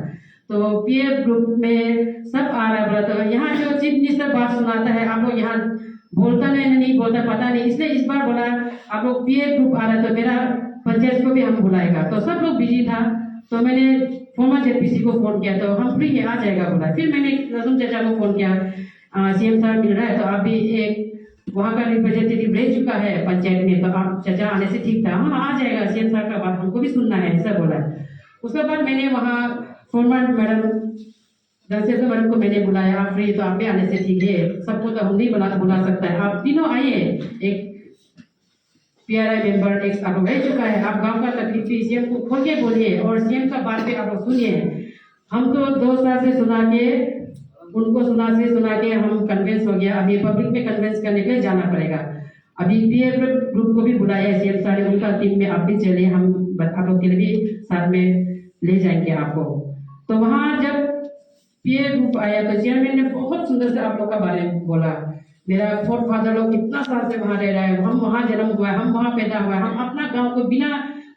S1: तो पीएफ ग्रुप में सब आ रहा बोला, तो यहाँ जो चीफ मिनिस्टर बात सुनाता है, आप लोग यहाँ बोलता नहीं बोलता पता नहीं, इसलिए इस बार बोला आप लोग पीएफ ग्रुप आ रहा है तो मेरा पंचायत को भी हम बुलाएगा, तो सब लोग बिजी था, तो मैंने फॉर्मर जेपीसी को फोन किया, तो हम फ्री है आ जाएगा बोला। फिर मैंने रसूम चाचा को फोन किया, सीएम साहब मिल रहा है, तो आप भी एक वहाँ का रिप्रेजेंटेटिव रह चुका है पंचायत में, तो आप चाचा आने से ठीक था, हाँ आ जाएगा, सीएम साहब का बात हमको भी सुनना है, ऐसा बोला। उसके बाद मैंने वहाँ फॉर्मर मैडम दलसेकर मैडम को मैंने बुलाया, आप फ्री तो आप भी आने से ठीक है, सबको तो हम नहीं बुला सकता है, आप तीनों आइए, एक पीआरआई मेंबर एक आप रह चुका है, आप गांव का तकलीफ सीएम को खोल के बोलिए और सीएम का बात भी आप लोग सुनिए। हम तो 2 साल से सुना के हम कन्विंस हो गया, अभी पब्लिक में कन्विंस करने के लिए जाना पड़ेगा। अभी पीएफ ग्रुप को भी बुलाया है सीएम साहब ने, उनका टीम में आप भी चले, हम आप लोग के लिए भी साथ में ले जाएंगे आपको। तो वहाँ जब पीएफ ग्रुप आया तो चेयरमैन ने बहुत सुंदर से आप लोग का बारे में बोला, मेरा फोर्थ फादर लोग कितना साल से वहाँ रह रहा है, हम वहाँ जन्म हुआ है, हम वहाँ पैदा हुआ है, हम अपना गांव को बिना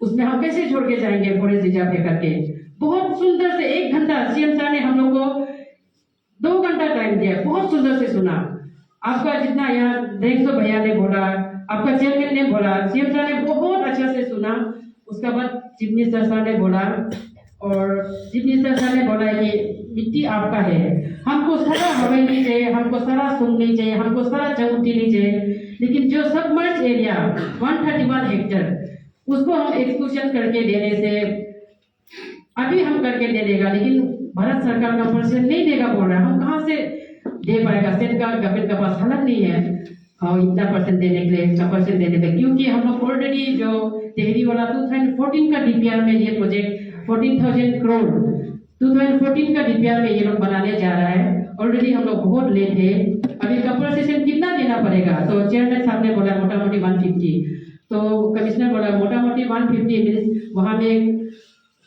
S1: उसमें हम कैसे छोड़ के जाएंगे फॉरेस्ट रिजर्व पे करके। बहुत सुंदर से 1 घंटा सीएम साहब ने हम लोग को 2 घंटा टाइम दिया, बहुत सुंदर से सुना। आपका जितना यहाँ देख भैया ने बोला, आपका चेयरमैन ने बोला, सीएम साहब ने बहुत अच्छा से सुना। उसके बाद चीफ मिनिस्टर साहब ने बोला, और चीफ मिनिस्टर साहब ने बोला कि मिट्टी आपका है, हमको सारा हवेली चाहिए, हमको सारा सुन नहीं चाहिए, हमको सारा चौटी नहीं चाहिए, लेकिन जो सबमर्ज एरिया 131 हेक्टेयर उसको हम एक्सक्लूजन करके देने से अभी हम करके दे देगा, लेकिन भारत सरकार का परसेंट नहीं देगा बोल रहा है, हम कहाँ से दे पाएगा, स्टेट का गवर्नमेंट का पास हालत नहीं है और इतना परसेंट देने के लिए, इतना परसेंट देने के लिए, क्योंकि हम लोग ऑलरेडी जो टेहरी वाला 2014 का डीपीआर में ये प्रोजेक्ट 14,000 करोड़ 2014 का डीपीआर में ये लोग बनाने जा रहा है, ऑलरेडी हम लोग बहुत लेट है, अभी कंपनसेशन कितना देना पड़ेगा, तो चेयरमैन साहब ने बोला मोटा मोटी 150, तो कमिश्नर बोला मोटा मोटी 150 मीन्स वहाँ में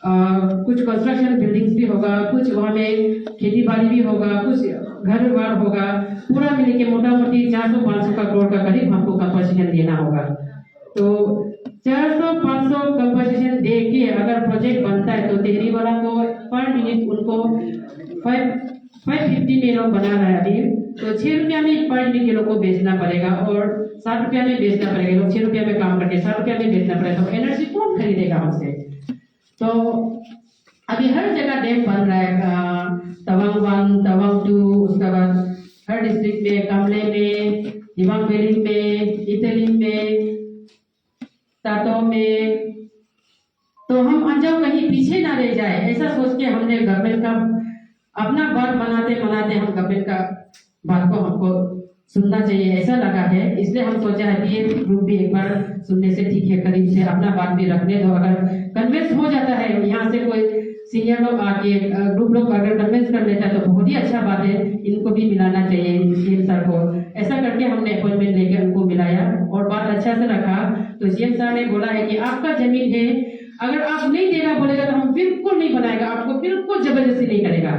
S1: कुछ कंस्ट्रक्शन बिल्डिंग्स भी होगा, कुछ वहाँ में खेती बाड़ी भी होगा, कुछ घर बार होगा, पूरा मिले के मोटा मोटी 400-500 करोड़ का करीब हमको कंपनसेशन देना होगा। तो 400-500 कंपनसेशन दे के अगर प्रोजेक्ट बनता है तो टेहरी वाला को पर यूनिट उनको 550 में लोग बना रहा है अभी, तो 6 रुपया में पर यूनिट के लोग को बेचना पड़ेगा और 7 रुपया में बेचना पड़ेगा, लोग 6 रुपया में काम करके 7 रुपया में बेचना पड़ेगा, तो एनर्जी कौन खरीदेगा हमसे। तो अभी हर जगह डैम बन रहा है, तवांग 1, तवांग 2, उसके बाद हर डिस्ट्रिक्ट में, कमले में, दिमाग वैली में, इटली में, तातो में, तो हम अंजाव कहीं पीछे ना रह जाए, ऐसा सोच के हमने गवर्नमेंट का अपना बात बनाते हम गवर्नमेंट का बात को हमको सुनना चाहिए, ऐसा लगा है, इसलिए हम सोचा है कि ये ग्रुप भी एक बार सुनने से ठीक है, करीब से अपना बात भी रखने दो, अगर कन्विंस हो जाता है यहाँ से कोई सीनियर लोग आके ग्रुप लोग अगर कन्विंस कर लेता है तो बहुत ही अच्छा बात है, इनको भी मिलाना चाहिए सीएम सर को, ऐसा करके हमने अपॉइंटमेंट लेकर उनको मिलाया और बात अच्छा से रखा। तो सीएम सर ने बोला है कि आपका जमीन है, अगर आप नहीं देगा बोलेगा तो हम बिल्कुल नहीं बनाएगा, आपको बिल्कुल जबरदस्ती नहीं करेगा,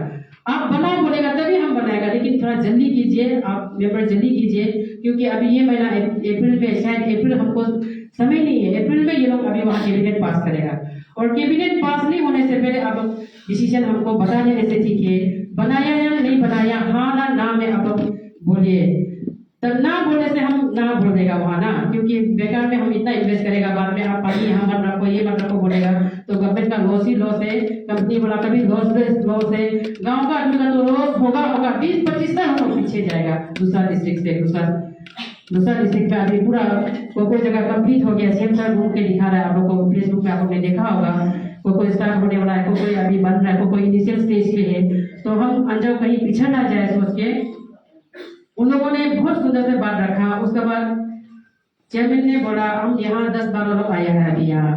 S1: आप बनाओ बोलेगा तभी हम बनाएगा, लेकिन थोड़ा जल्दी कीजिए, आप पेपर जल्दी कीजिए, क्योंकि अभी ये महीना अप्रैल में, शायद अप्रैल हमको समय नहीं है, अप्रैल में ये लोग अभी वहाँ कैबिनेट पास करेगा, और कैबिनेट पास नहीं होने से पहले आप डिसीजन हमको बता देने से ठीक है, बनाया या नहीं बनाया, हाँ ना में आप बोलिए, तब ना बोलने से हम ना बोल देगा वहाँ ना, क्योंकि बेकार में हम इतना इन्वेस्ट करेगा, बाद में आप पानी यहाँ मत रखो, ये मत रखो बोलेगा, तो गवर्नमेंट का लॉस ही लॉस है, कंपनी वाला का भी लॉस है, गांव का आदमी का तो लॉस होगा 20-25 साल हम पीछे जाएगा दूसरा डिस्ट्रिक्ट से, दूसरा डिस्ट्रिक्ट में अभी पूरा कोई जगह कंप्लीट हो गया, सीएम सर घूम के दिखा रहा है, आप लोगों को फेसबुक में आप लोगों ने देखा होगा, कोई स्टार्ट होने वाला है, कोई अभी बन रहा है, कोई इनिशियल स्टेज पे है, तो हम अंजाव कहीं पिछड़ ना जाए सोच के उन लोगों ने बहुत सुंदर से बात रखा। उसके बाद चेयरमैन ने बोला हम यहाँ 10-12 लोग आए हैं अभी यहाँ,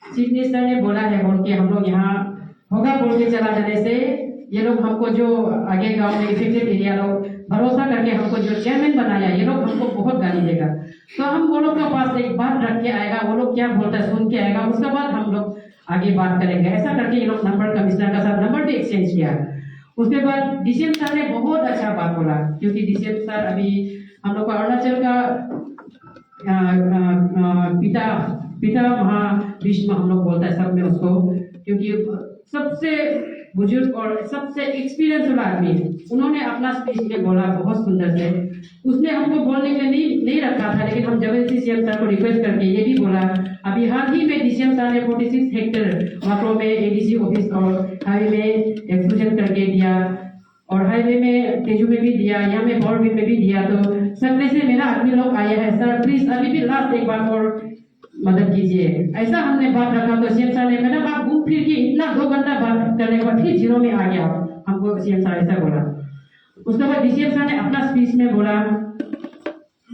S1: चीफ मिनिस्टर ने बोला है बोल के हम लोग यहाँ होगा बोल के चला जाने से ये लोग हमको जो आगे गांव में इफेक्टेड एरिया लोग भरोसा करके हमको जो चेयरमैन बनाया, ये लोग हमको बहुत गाली देगा, तो हम वो लोग के पास एक बात रख के आएगा, वो लोग क्या बोलता है सुन के आएगा, उसके बाद हम लोग आगे बात करेंगे, ऐसा करके ये लोग नंबर कमिश्नर का साथ नंबर भी एक्सचेंज किया। उसके बाद डीसीएम सर ने बहुत अच्छा बात बोला, क्योंकि डीसीएम सर अभी हम लोग का अरुणाचल का पिता पिता महाभीष्म हम लोग बोलते हैं सब में उसको, क्योंकि सबसे बुजुर्ग और सबसे एक्सपीरियंस वाला आदमी, उन्होंने अपना स्पीच में बोला बहुत सुंदर से। उसने हमको बोलने के लिए नहीं रखा था, लेकिन हम जबरदस्ती सीएम सर को रिक्वेस्ट करके ये भी बोला। अभी हाल ही में डीसीएम सर ने 46 हेक्टेयर मात्रा में एडीसी ऑफिस और हाईवे में एक्सक्लूजन करके दिया, और हाईवे में तेजू में भी दिया, यहाँ में बॉर्डर में भी दिया। तो सर से मेरा आदमी लोग आया है, सर प्लीज अभी भी लास्ट एक बार और मदद कीजिए, ऐसा हमने बात रखा। तो सीएम सर ने मैडम आप घूम फिर के इतना 2 घंटा बात करने के बाद फिर जीरो में आ गया, हमको सीएम सर ऐसा बोला। उसके बाद डीसीएम सर ने अपना स्पीच में बोला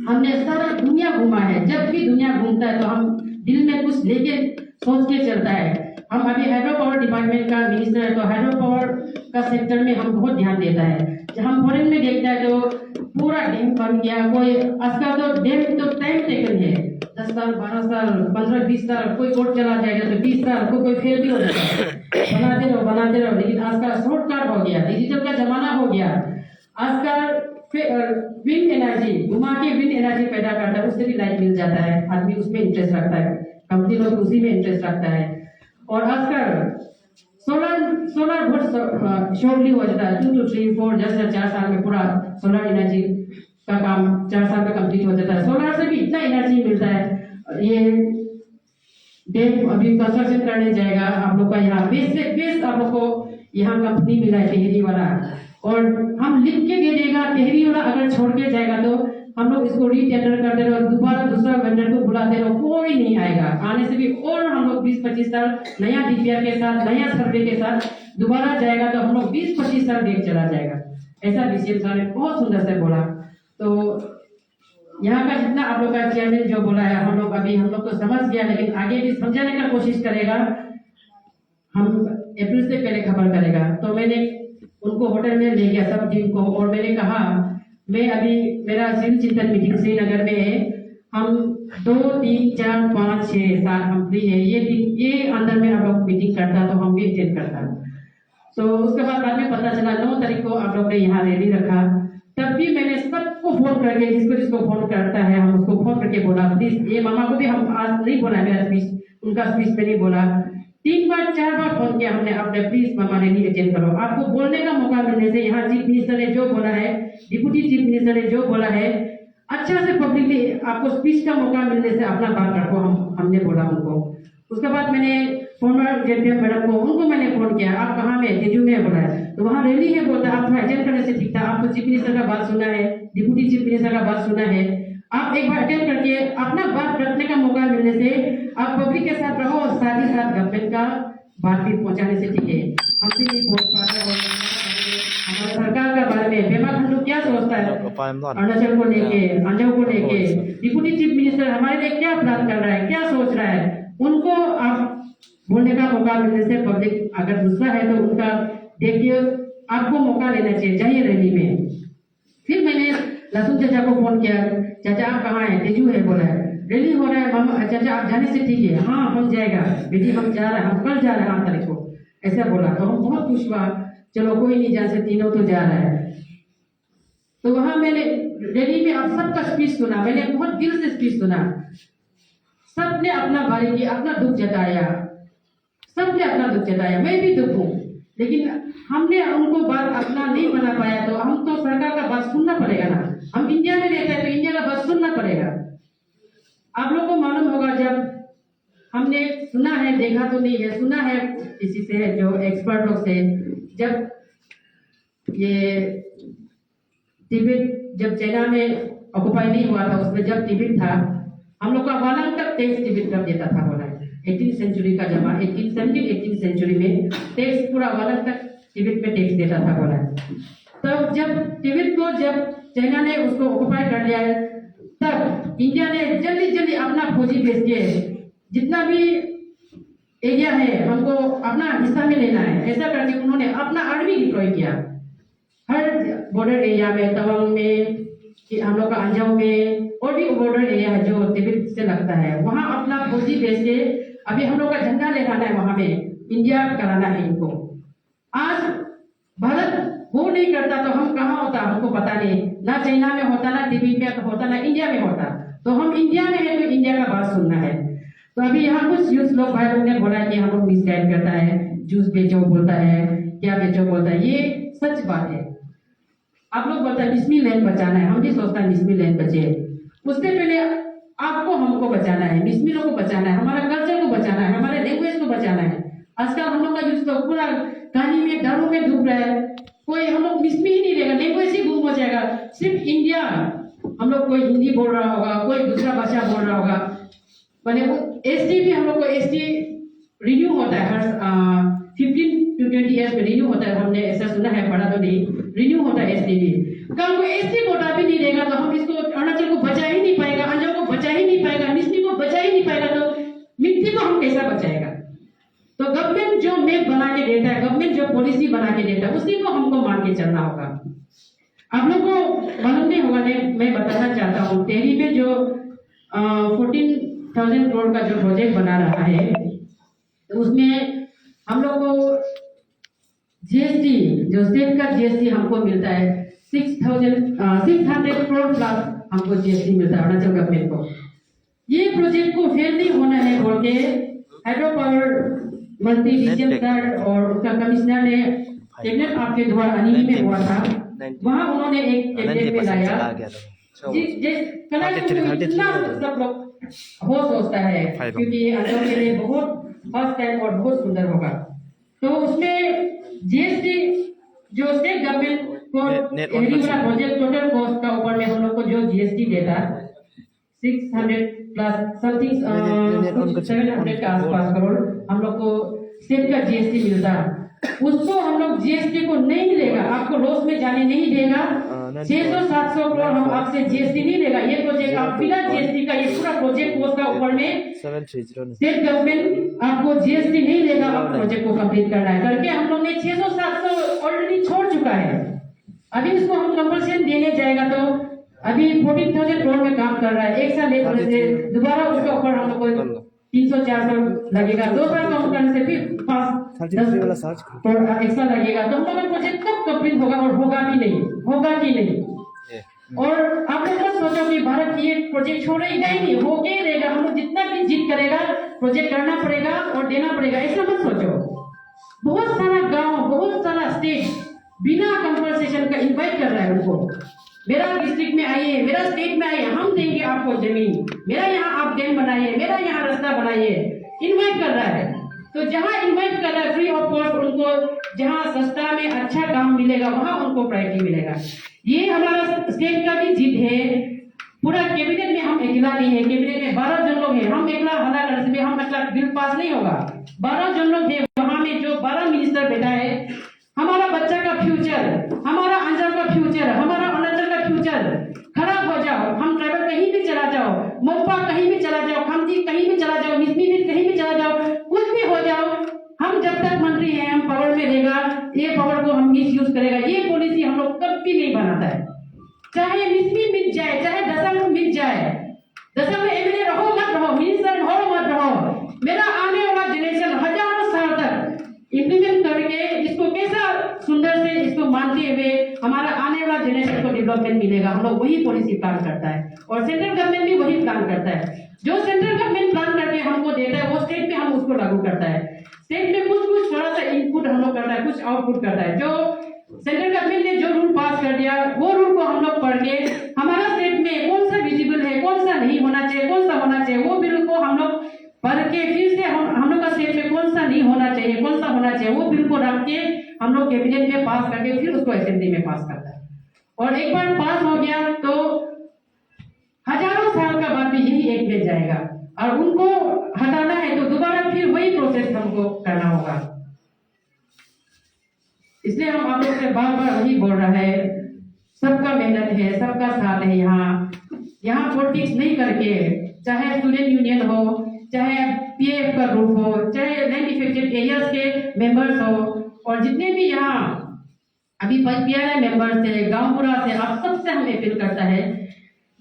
S1: हमने सारा दुनिया घूमा है, जब भी दुनिया घूमता है तो हम दिल में कुछ लेके सोच के चलता है। हम अभी हाइड्रो पावर डिपार्टमेंट का मिनिस्टर है, तो हाइड्रो पावर का सेक्टर में हम बहुत ध्यान देता है। जब हम फॉरेन में देखता है तो पूरा डैम बन गया, कोई आजकल तो डैम तो टाइम टेकन है, 10 साल 12 साल 15-20 साल, कोई कोर्ट चला जाएगा तो 20 साल, कोई फेल भी हो जाता है। बनाते रहो, लेकिन आजकल शॉर्टकट हो गया, डिजिटल का जमाना हो गया। आजकल विंड एनर्जी घुमा के विंड एनर्जी पैदा करता है, उससे भी लाइट मिल जाता है, आदमी उसमें इंटरेस्ट रखता है, कंपनी लोग उसी में इंटरेस्ट रखता है। और आजकल सोलर बहुत शॉर्टली हो जाता है, 2 to 3 4 जैसे 4 साल में पूरा सोलर एनर्जी का काम 4 साल में कंप्लीट हो जाता है। सोलर से भी इतना एनर्जी मिलता है। ये डैम अभी कंस्ट्रक्शन करने जाएगा आप लोग का, यहाँ बेस से बेस आप लोग को यहाँ कंपनी मिला है टिहरी वाला, और हम लिख के दे देगा टिहरी वाला, अगर छोड़ के जाएगा तो हम लोग इसको रीटेंडर करते रहो, दोबारा दूसरा वेंडर को बुलाते रहो, कोई नहीं आएगा। आने से भी और हम लोग 20-25 साल नया डीपीआर के साथ, नया सर्वे के साथ दोबारा जाएगा तो हम लोग 20-25 साल देख चला जाएगा। ऐसा डीसीएम सर ने बहुत सुंदर से बोला। तो यहाँ का जितना आप लोग का चेयरमैन जो बोला है, हम लोग तो समझ गया, लेकिन आगे भी समझाने का कोशिश करेगा। हम अप्रैल से पहले खबर करेगा। तो मैंने उनको होटल में ले गया सब टीम को, और मैंने कहा मैं अभी मेरा सिविल चिंतन मीटिंग श्रीनगर में है, हम 2 3 4 5 6 7 हम फ्री है, ये अंदर में आप लोग मीटिंग करता तो हम भी अटेंड करता। तो उसके बाद में पता चला 9 तारीख को आप लोग ने यहाँ रैली रखा। तब भी मैंने सबको फोन करके, जिसको फोन करता है हम उसको फोन करके बोला प्लीज, ये मामा को भी हम आज नहीं बोला, मेरा स्पीच उनका स्पीच में नहीं बोला, 3 बार 4 बार फोन किया हमने आपने, प्लीज मामा रैली अटेंड करो। आपको बोलने का मौका मिलने से, यहाँ चीफ मिनिस्टर ने जो बोला है, डिप्टी चीफ मिनिस्टर ने जो बोला है, अच्छा से पब्लिकली आपको स्पीच का मौका मिलने से अपना बात रखो, हमने बोला उनको। उसके बाद मैंने फॉर्मर जेडीएम मैडम को, उनको मैंने फोन किया, आप कहाँ में, तेजू में बोला है, तो वहाँ रैली है बोलता, आप अटेंड करने से ठीक था, आपको चीफ मिनिस्टर का बात सुना है, डिप्टी चीफ मिनिस्टर का बात सुना है, आप एक बार अटेंड करके अपना बात रखने का मौका मिलने से आप पब्लिक के साथ रहो, और साथ ही साथ गवर्नमेंट का बात भी पहुंचाने से ठीक है। हम भी नहीं पहुंच पाते, हमारे सरकार का बारे में पेमा खांडू क्या सोचता है, अरुणाचल को लेके, अंजाव को लेके, डिप्टी चीफ मिनिस्टर हमारे लिए क्या प्लान कर रहा है, क्या सोच रहा है, उनको आप बोलने का मौका मिलने से पब्लिक अगर दूसरा है तो उनका देखिए, आपको मौका लेना चाहिए, जाइए रैली में। फिर मैंने लहसुन चाचा को फोन किया, चाचा आप कहाँ हैं, तेजू है बोला है, रैली हो रहा है मामा, चाचा आप जाने से ठीक है, हाँ हम जाएगा बेटी, हम जा रहे हैं, हम कल जा रहे हैं 8 तारीख को, ऐसा बोला। तो हम बहुत खुश हुआ, चलो कोई नहीं, जा से तीनों तो जा रहा है। तो वहां मैंने रैली में आप सबका स्पीच सुना, मैंने बहुत दिल से स्पीच सुना, सबने अपना बारी की, अपना दुख जताया, सबने अपना दुख जताया, मैं भी दुख हूँ, लेकिन हमने उनको बात अपना नहीं बना पाया, तो हम तो सरकार का बात सुनना पड़ेगा ना, हम इंडिया में रहते हैं तो इंडिया का बात सुनना पड़ेगा। आप लोगों को मालूम होगा, जब हमने सुना है, देखा तो नहीं है, सुना है किसी से जो एक्सपर्ट लोग से, जब ये तिब्बत जब चाइना में ऑक्युपाई नहीं हुआ था, उसमें जब तिब्बत था, हम लोग का वालंग तक टैक्स तिब्बत कर देता था बोला, 18th सेंचुरी का जमा, 18th सेंचुरी में टैक्स पूरा वालंग तक तिब्बत में टैक्स देता था बोला। तब जब तिब्बत को जब चाइना ने उसको ऑक्युपाई कर लिया, तब इंडिया ने जल्दी अपना फौजी भेज के, जितना भी एरिया है हमको अपना हिस्सा में लेना है, ऐसा करके उन्होंने अपना आर्मी डिप्लॉय किया हर बॉर्डर एरिया में, तवांग में, हम लोग का अंजाव में, और भी बॉर्डर एरिया है जो तिब्बत से लगता है, वहां अपना फौजी भेज के अभी हम लोग का झंडा लहराना है, वहां में इंडिया कराना है इनको। आज भारत वो नहीं करता तो हम कहाँ होता हमको पता नहीं, ना चाइना में होता, ना टीवी में तो होता, ना इंडिया में होता। तो हम इंडिया में है तो इंडिया का बात सुनना है। तो अभी यहाँ कुछ यूथ लोग भाई लोग ने बोला कि हम लोग मिसगाइड करता है, जूस बेचो बोलता है, क्या बेचो बोलता है, ये सच बात है। आप लोग बोलता है मिसमी लैंड बचाना है, हम भी सोचता है मिसमी लैंड बचे। उससे पहले आपको हमको बचाना है, मिसमी लोग को बचाना है, हमारा कल्चर को बचाना है, हमारे लैंग्वेज को बचाना है। आजकल हम लोग का यूथ तो पूरा कहानी में डरों में डूब रहा है। कोई हम लोग मिसमी ही नहीं रहेगा, लैंग्वेज ही गुम हो जाएगा। सिर्फ इंडिया हम लोग कोई हिंदी बोल रहा होगा, कोई दूसरा भाषा बोल रहा होगा, मैंने वो एसटी भी हम लोग को एसटी रिन्यू होता है हर 15 to 20 ईयर्स में रिन्यू होता है। हमने ऐसा सुना है, पढ़ा तो नहीं, रिन्यू होता है एसटी भी। कल को एसटी कोटा भी नहीं देगा तो हम इसको अरुणाचल को बचा ही नहीं पाएगा, अंजल को बचा ही नहीं पाएगा, मिस्त्री को बचा ही नहीं पाएगा, तो मिट्टी को हम कैसा बचाएगा। तो गवर्नमेंट जो मैप बना के देता है, गवर्नमेंट जो पॉलिसी बना के देता है, उसी को हमको मान के चलना होगा। आप लोग को मालूम नहीं होगा, मैं बताना चाहता हूँ, टेहरी में जो 14,000 करोड़ का जो प्रोजेक्ट बना रहा है, तो उसमें हम लोग को जीएसटी जो स्टेट का जीएसटी हमको मिलता है 600 करोड़ प्लस हमको जीएसटी मिलता है अरुणाचल गवर्नमेंट को। ये प्रोजेक्ट को फेल नहीं होना है बोल के हाइड्रो पावर मंत्री डीसीएम सर और उसका कमिश्नर ने कैबिनेट आपके द्वारा अनिल में हुआ था, वहाँ उन्होंने एक कैबिनेट में लाया। इतना सब लोग बहुत सोचता है क्योंकि ये अंचल के लिए बहुत फर्स्ट टाइम और बहुत सुंदर होगा। तो उसमें जीएसटी जो स्टेट गवर्नमेंट को प्रोजेक्ट टोटल कॉस्ट का ऊपर में हम लोग को जो जीएसटी देता 600 प्लस समथिंग 700 के आसपास करोड़ हम लोग को स्टेट का जीएसटी मिलता, उसको हम लोग जीएसटी को नहीं लेगा, आपको लॉस में जाने नहीं देगा। 600-700 करोड़ हम आपसे जीएसटी नहीं लेगा। ये प्रोजेक्ट आप बिना जीएसटी का, ये पूरा प्रोजेक्ट कॉस्ट का ऊपर में स्टेट गवर्नमेंट आपको जीएसटी नहीं लेगा, आप प्रोजेक्ट को कंप्लीट करना है करके हम लोग ने 600-700 ऑलरेडी छोड़ चुका है। अभी इसको हम कंपल्सन देने जाएगा तो अभी 14,000 करोड़ में काम कर रहा है, एक साल लेट से दोबारा उसके ऊपर हम लोग को 300-400 लगेगा, 2 साल काम करने से फिर 5-10 करोड़ एक्स्ट्रा लगेगा। तो हम लोग का प्रोजेक्ट कब कंप्लीट होगा और होगा भी नहीं, होगा कि नहीं। और आप लोग मत सोचो कि भारत ये प्रोजेक्ट छोड़ेगा ही नहीं, होके ही रहेगा। हम लोग जितना भी जिद करेगा प्रोजेक्ट करना पड़ेगा और देना पड़ेगा, ऐसा मत सोचो। बहुत सारा गांव, बहुत सारा स्टेट बिना कंपनसेशन का इन्वाइट कर रहा है उनको, मेरा डिस्ट्रिक्ट में आइए, मेरा स्टेट में आइए, हम देंगे आपको जमीन, मेरा यहाँ आप डैम बनाइए, मेरा यहाँ रास्ता बनाइए, इन्वाइट कर रहा है। तो जहाँ इन्वाइट कर रहा है फ्री ऑफ कॉस्ट, उनको जहाँ सस्ता में अच्छा काम मिलेगा वहाँ उनको प्रायोरिटी मिलेगा। ये हमारा स्टेट का भी जिद है। पूरा कैबिनेट में हम अकेला नहीं है, कैबिनेट में 12 जन लोग हैं, हम अकेला हला करने से हम अकेला बिल पास नहीं होगा। 12 जन लोग हैं, वहाँ में जो 12 मिनिस्टर बैठा है, हमारा बच्चा का फ्यूचर, हमारा अंजल का फ्यूचर, हमारा अरुणाचल का फ्यूचर खराब हो जाओ, हम ट्राइबल कहीं भी चला जाओ, मोपा कहीं भी चला जाओ, खमजी कहीं भी चला जाओ, मिसमी भी कहीं भी चला जाओ, कुछ भी हो जाओ, हम जब तक मंत्री हैं, हम पावर में रहेगा, ये पावर को हम मिस यूज करेगा, ये पॉलिसी हम लोग कभी नहीं बनाता है। चाहे मिसमी मिल जाए, चाहे दशम मिल जाए, दशम में एमएलए रहो मत रहो, मिनिस्टर हो मत रहो, मेरा आने वाला जनरेशन हजारों साल तक इम्प्लीमेंट करके इसको कैसा सुंदर से इसको मानते हुए हमारा आने वाला जनरेशन को डेवलपमेंट मिलेगा। हम लोग वही पॉलिसी प्लान करता है और सेंट्रल गवर्नमेंट भी वही प्लान करता है। जो सेंट्रल गवर्नमेंट प्लान करके हमको देता है वो स्टेट में हम उसको लागू करता है। स्टेट में कुछ कुछ थोड़ा सा इनपुट हम लोग करता है, कुछ आउटपुट करता है। जो सेंट्रल गवर्नमेंट ने जो रूल पास कर दिया वो रूल को हम लोग पढ़ के हमारा स्टेट में कौन सा विजिबल है, कौन सा नहीं होना चाहिए, कौन सा होना चाहिए, वो बिल को हम लोग पढ़ के फिर से हम लोग का स्टेट में कौन सा नहीं होना चाहिए, कौन सा होना चाहिए, वो बिल को रख के हम लोग कैबिनेट में पास करके फिर उसको असेंबली में पास करता है। और एक बार पास हो गया तो हजारों साल का बाद भी यही एक में जाएगा और उनको हटाना है तो दोबारा फिर वही प्रोसेस हमको करना होगा। इसलिए हम आप लोग से बार बार वही बोल रहा है, सबका मेहनत है, सबका साथ है। यहाँ पॉलिटिक्स नहीं करके, चाहे स्टूडेंट यूनियन हो, चाहे पीएफ का ग्रुप हो, चाहे लैंड इफेक्टेड एरियाज के मेंबर्स हो, और जितने भी यहाँ अभी पीआरआई मेंबर्स है, गांवपुरा से, आप सबसे हमें अपील करता है,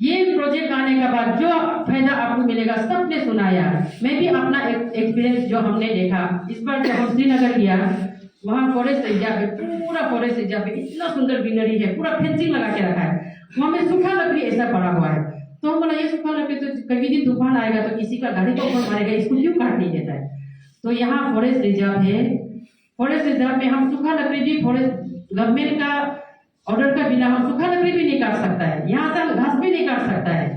S1: ये प्रोजेक्ट आने के बाद जो फायदा आपको मिलेगा सबने सुनाया। मैं भी अपना एक्सपीरियंस जो हमने देखा, इस बार जब हम श्रीनगर गया वहाँ फॉरेस्ट एरिया पे, पूरा फॉरेस्ट एरिया पे इतना सुंदर ग्रीनरी है, पूरा फेंसिंग लगा के रखा है। वहाँ में सूखा लकड़ी ऐसा पड़ा हुआ है। तो हम बोला ये सूखा लकड़ी तो कभी दिन तूफान आएगा तो किसी का गाड़ी को ऊपर मारेगा, इसको क्यों काट नहीं देता है। तो यहाँ फॉरेस्ट रिजर्व है। फॉरेस्ट रिजर्व में हम सूखा लकड़ी भी फॉरेस्ट गवर्नमेंट का ऑर्डर का बिना हम सूखा लकड़ी भी नहीं काट सकता है, यहाँ से घास भी नहीं काट सकता है।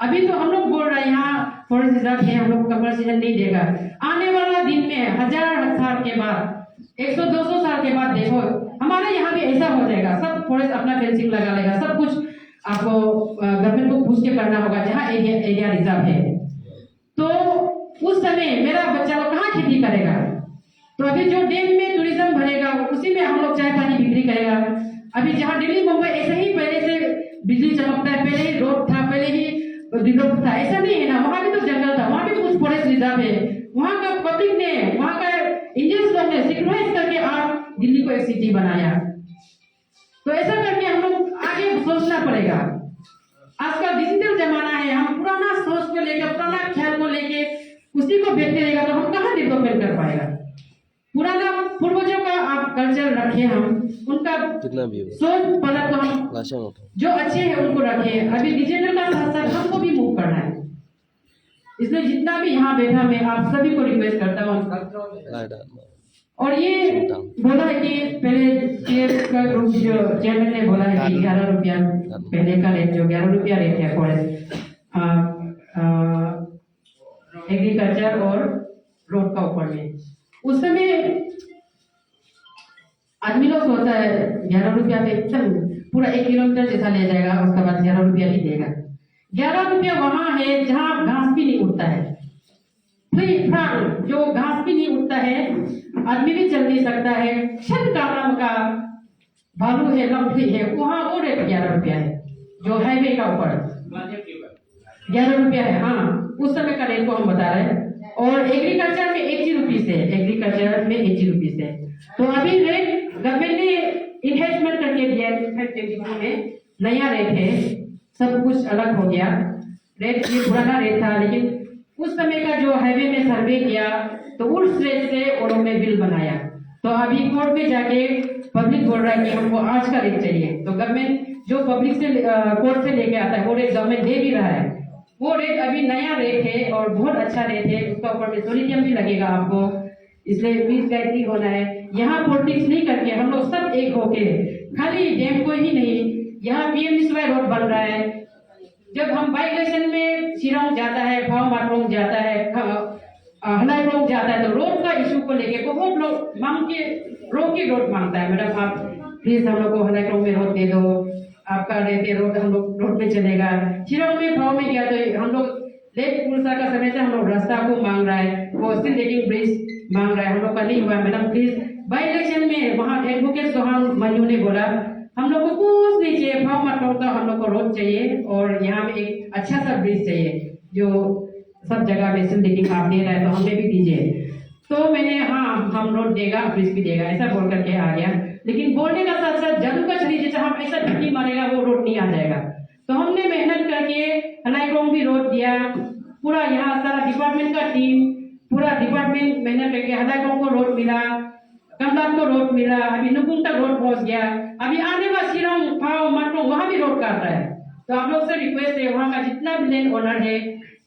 S1: अभी तो हम लोग बोल रहे हैं यहाँ फॉरेस्ट रिजर्व है, हम लोग को कंपनसेशन नहीं देगा। आने वाला दिन में 1000 साल के बाद, 100-200 साल के बाद देखो हमारे यहाँ भी ऐसा हो जाएगा। सब फॉरेस्ट अपना फेंसिंग लगा लेगा, सब कुछ आपको गवर्नमेंट को पूछ के करना होगा जहाँ एरिया रिजर्व है। तो उस समय मेरा बच्चा लोग कहाँ खेती करेगा। तो अभी जो डैम में टूरिज्म भरेगा उसी में हम लोग चाय पानी बिक्री करेगा। अभी जहाँ दिल्ली मुंबई ऐसे ही पहले से बिजली चमकता है, पहले ही रोड था, पहले ही डेवलप था, ऐसा नहीं है ना। वहाँ भी तो जंगल था, वहाँ भी कुछ फॉरेस्ट रिजर्व है। वहाँ का पब्लिक ने, वहाँ का इंडियंस लोग ने सिक्योराइज करके आज दिल्ली को एक सिटी बनाया। तो ऐसा करके हम लोग आगे सोचना पड़ेगा। आज का डिजिटल जमाना है, हम पुराना सोच को लेकर, पुराना ख्याल को लेके उसी को देखते रहेगा तो हम कहाँ डेवलपमेंट कर पाएगा। पुराना पूर्वजों का आप कल्चर रखे, हम उनका सोच पलट को हम जो अच्छे हैं उनको रखे। अभी डिजिटल का साथ साथ हमको भी मूव करना है। इसलिए जितना भी यहाँ बैठा मैं आप सभी को रिक्वेस्ट करता हूँ। और ये बोला है कि पहले चेयरमैन ने बोला है कि 11 रुपया पहले का रेट, जो 11 रुपया रेट है फॉरेस्ट एग्रीकल्चर और रोड का ऊपर में, उस समय आदमी लोग सोचता है 11 रुपया पे एकदम पूरा 1 किलोमीटर जैसा ले जाएगा, उसके बाद 11 रुपया ही देगा। 11 रुपया वहां है जहाँ घास भी नहीं उगता है, फ्री फार्म, जो घास भी नहीं उगता है, आदमी भी चल नहीं सकता है, क्षण का नाम का बालू है, लकड़ी है, वहाँ वो रेट 11 रुपया है। जो हाईवे का ऊपर 11 रुपया है। हाँ, उस समय का रेट को हम बता रहे हैं। और एग्रीकल्चर में 80 रुपीज है, एग्रीकल्चर में 80 रुपीज है। तो अभी रेट गवर्नमेंट ने इन्वेस्टमेंट करके दिया है, नया रेट है, सब कुछ अलग हो गया। रेट ये पुराना रेट था, लेकिन उस समय का जो हाईवे में सर्वे किया तो उस रेट से उन्होंने में बिल बनाया। तो अभी कोर्ट में जाके पब्लिक बोल रहा है कि हमको आज का रेट चाहिए। तो गवर्नमेंट जो पब्लिक से कोर्ट से लेके आता है वो रेट गवर्नमेंट दे भी रहा है। वो रेट अभी नया रेट है और बहुत अच्छा रेट है। उसका ऊपर में सोलिडियम भी लगेगा आपको, इसलिए प्लीज गाइड नहीं होना है। यहाँ पॉलिटिक्स नहीं करके हम लोग सब एक होके, खाली डैम को ही नहीं, यहाँ पीएमजीएसवाई रोड बन रहा है। जब हम बाई इलेक्शन में शिरोंग जाता है, भाव माटोंग जाता है, हलाइरोंग जाता है, तो रोड का इशू को लेके बहुत लोग मांग के रोड मांगता है, मैडम आप प्लीज हम लोग को हलाइरोंग में रोड दे दो, आपका रहते रोड हम लोग रोड पे चलेगा। शिरोंग में भाव में गया तो हम लोग लेट पुलसा का समय से हम लोग रास्ता को मांग रहा है, वो स्टिल लेकिन ब्रिज मांग रहा है, हम लोग का नहीं हुआ। मैडम प्लीज, बाई इलेक्शन में वहाँ एडवोकेट सोहान मंजू ने बोला हम लोग को कुछ नहीं चाहिए, भाव माटोंग का हम लोग को रोड चाहिए और यहाँ में एक अच्छा सा ब्रिज चाहिए जो सब जगह में सिर्फ लेकिन आप दे रहा है तो हमें भी दीजिए। तो मैंने हाँ हम रोड देगा, ब्रिज भी देगा, ऐसा बोल करके आ गया। लेकिन बोलने का साथ साथ जादू का छड़ी जैसा हम ऐसा छुट्टी मारेगा वो रोड नहीं आ जाएगा। तो हमने मेहनत करके हलाइरोंग भी रोड दिया, पूरा यहाँ सारा डिपार्टमेंट का टीम, पूरा डिपार्टमेंट मेहनत करके हलाइरोंग को रोड मिला, कमलाप को रोड मिला, अभी नुकुंग तक रोड पहुंच गया। अभी आने वाला शिरोंग, फाओ, माटोंग वहाँ भी रोड काट रहा है। तो आप लोग से रिक्वेस्ट है, वहाँ का जितना भी लैंड ओनर है,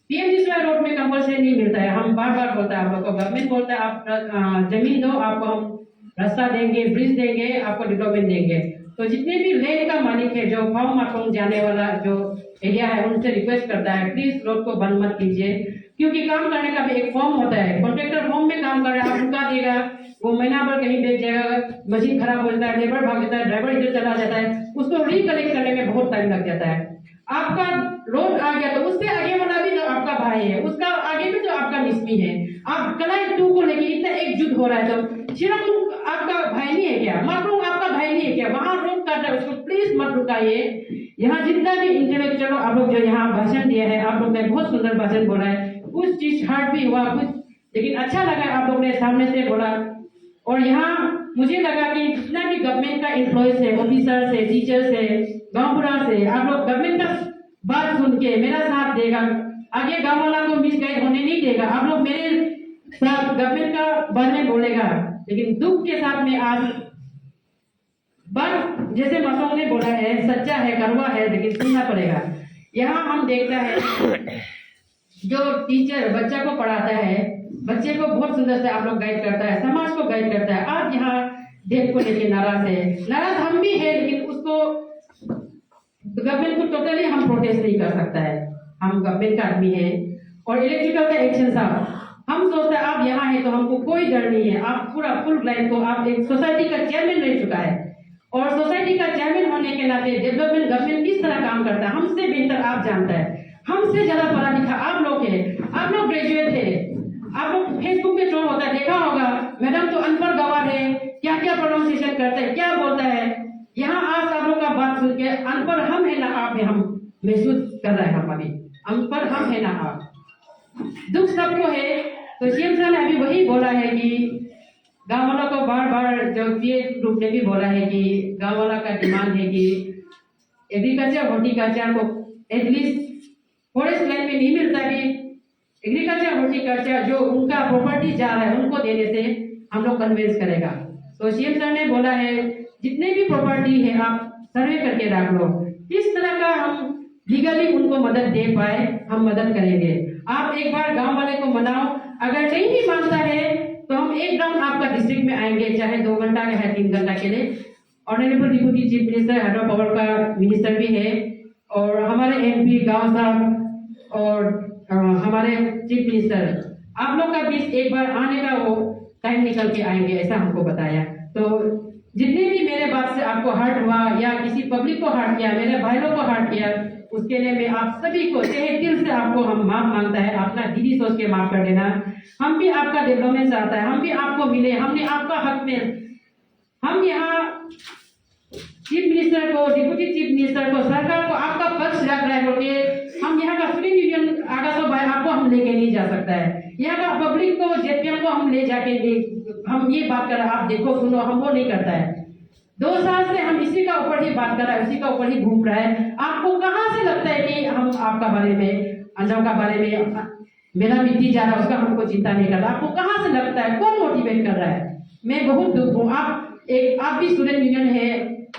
S1: पीएमजीएसवाई रोड में कंपल्सरी नहीं मिलता है। हम बार बार बोलते हैं आप लोग को, गवर्नमेंट बोलता है आप जमीन दो, आपको हम रास्ता देंगे, ब्रिज देंगे, आपको डेवलपमेंट देंगे। तो जितने भी लैंड का मालिक है जो फाओ माटोंग जाने वाला जो एरिया है, उनसे रिक्वेस्ट करता है प्लीज रोड को बंद मत कीजिए, क्योंकि काम करने का भी एक फॉर्म होता है। कॉन्ट्रैक्टर फॉर्म में काम कर रहा है, रुका देगा, वो महीना भर कहीं बेच जाएगा, मशीन खराब हो जाता है, लेबर भाग जाता है, ड्राइवर इधर चला जाता है, उसको रिकलेक्ट करने में बहुत टाइम लग जाता है। आपका रोड आ गया तो उससे आगे वाला भी जो आपका भाई है, उसका आगे भी जो आपका मिसमी है, आप कलाई 2 को लेके इतना एकजुट हो रहा है तो शिरोंग आपका भाई नहीं है क्या, माटोंग आपका भाई नहीं है क्या, वहाँ रोड काट रहा है, उसको प्लीज मत रुकाइए। यहाँ जितना भी इंटेलेक्चुअल आप लोग जो यहाँ भाषण दिया है, आप लोग ने बहुत सुंदर भाषण बोला है, कुछ चीज हार्ड भी हुआ कुछ, लेकिन अच्छा लगा आप लोग ने सामने से बोला। और यहाँ मुझे लगा कि जितना भी गवर्नमेंट का एम्प्लॉयज है, ऑफिसर्स है, टीचर्स है, गाँव बुरा से, आप लोग गवर्नमेंट का बात सुन के मेरा साथ देगा, आगे गाँव वाला को मिसगाइड होने नहीं देगा। आप लोग मेरे सब गवर्नमेंट का बारे में बोलेगा, लेकिन दुख के साथ में आज पर जैसे मसों ने बोला है, सच्चा है, कड़वा है, लेकिन सुनना पड़ेगा। यहाँ हम देखता है जो टीचर बच्चा को पढ़ाता है, बच्चे को बहुत सुंदर से आप लोग गाइड करता है, समाज को गाइड करता है। आज यहाँ डेट को लेके नाराज है, नाराज हम भी है, लेकिन उसको गवर्नमेंट को टोटली हम प्रोटेस्ट नहीं कर सकता है। हम गवर्नमेंट का आदमी है। और इलेक्ट्रिकल का एक्शन साहब, हम सोचते हैं आप यहाँ है तो हमको कोई डर नहीं है। आप पूरा फुल लाइन को आप एक सोसाइटी का चेयरमैन रह चुका है, और सोसाइटी का चेयरमैन होने के नाते डेवलपमेंट गवर्नमेंट किस तरह काम करता है हमसे बेहतर आप जानता है। हमसे ज्यादा पढ़ा लिखा आप लोग है, आप लोग ग्रेजुएट है। आप लोग फेसबुक पे ट्रोल होता है, देखा होगा, मैडम तो अनपढ़ गवाह है, क्या क्या प्रोनाउंसिएशन करते हैं, क्या बोलता है। यहाँ आज आप लोग का बात सुन के अनपढ़ हम है ना आप है, हम महसूस कर रहे हैं। हम अभी अनपढ़ हम है ना आप, दुख सबको है। तो सीएम सर ने अभी वही बोला है कि गाँव वालों को बार बार, जो पीए ग्रुप ने भी बोला है कि गाँव वाला का डिमांड है कि एग्रीकल्चर हॉर्टिकल्चर को एटलीस्ट फॉरेस्ट लैंड में नहीं मिलता कि एग्रीकल्चर हॉर्टिकल्चर जो उनका प्रॉपर्टी जा रहा है उनको देने से हम लोग कन्विंस करेगा। तो सीएम सर ने बोला है जितने भी प्रॉपर्टी है आप सर्वे करके रख लो, किस तरह का हम लीगली उनको मदद दे पाए हम मदद करेंगे। आप एक बार गांव वाले को मनाओ, अगर नहीं भी मानता है तो हम एक राउंड आपका डिस्ट्रिक्ट में आएंगे, चाहे 2 घंटा का है 3 घंटा के लिए। Honourable deputy chief minister hydro power का मिनिस्टर भी है, और हमारे एमपी गांव साहब और हमारे चीफ मिनिस्टर, आप लोग का बीच एक बार आने का वो टाइम निकल के आएंगे, ऐसा हमको बताया। तो जितने भी मेरे बात से आपको हर्ट हुआ या किसी पब्लिक को हर्ट किया, मेरे भाइयों को हर्ट किया, उसके लिए मैं आप सभी को तहे दिल से आपको हम माफ मांगता है। अपना दीदी सोच के माफ कर देना। हम भी आपका डेवलपमेंट चाहता है, हम भी आपको मिले, हमने आपका हक में, हम यहाँ चीफ मिनिस्टर को, डिप्टी चीफ मिनिस्टर को, सरकार को आपका पक्ष रख रहा है, क्योंकि हम यहाँ का स्टूडेंट यूनियन आगा तो भाई आपको हम लेके नहीं जा सकता है। यहाँ का पब्लिक को, जेपीएम को हम ले जाके हम ये बात कर रहे हैं, आप देखो सुनो, हम वो नहीं करता है। 2 साल से हम इसी का ऊपर ही बात कर रहा है, इसी का ऊपर ही घूम रहा है। आपको कहाँ से लगता है कि हम आपका बारे में, अंजाव का बारे में, मेरा मिट्टी जा रहा है उसका हमको चिंता नहीं कर रहा। आपको कहाँ से लगता है, कौन मोटिवेट कर रहा है? मैं बहुत दुख हूँ। आप भी स्टूडेंट यूनियन है,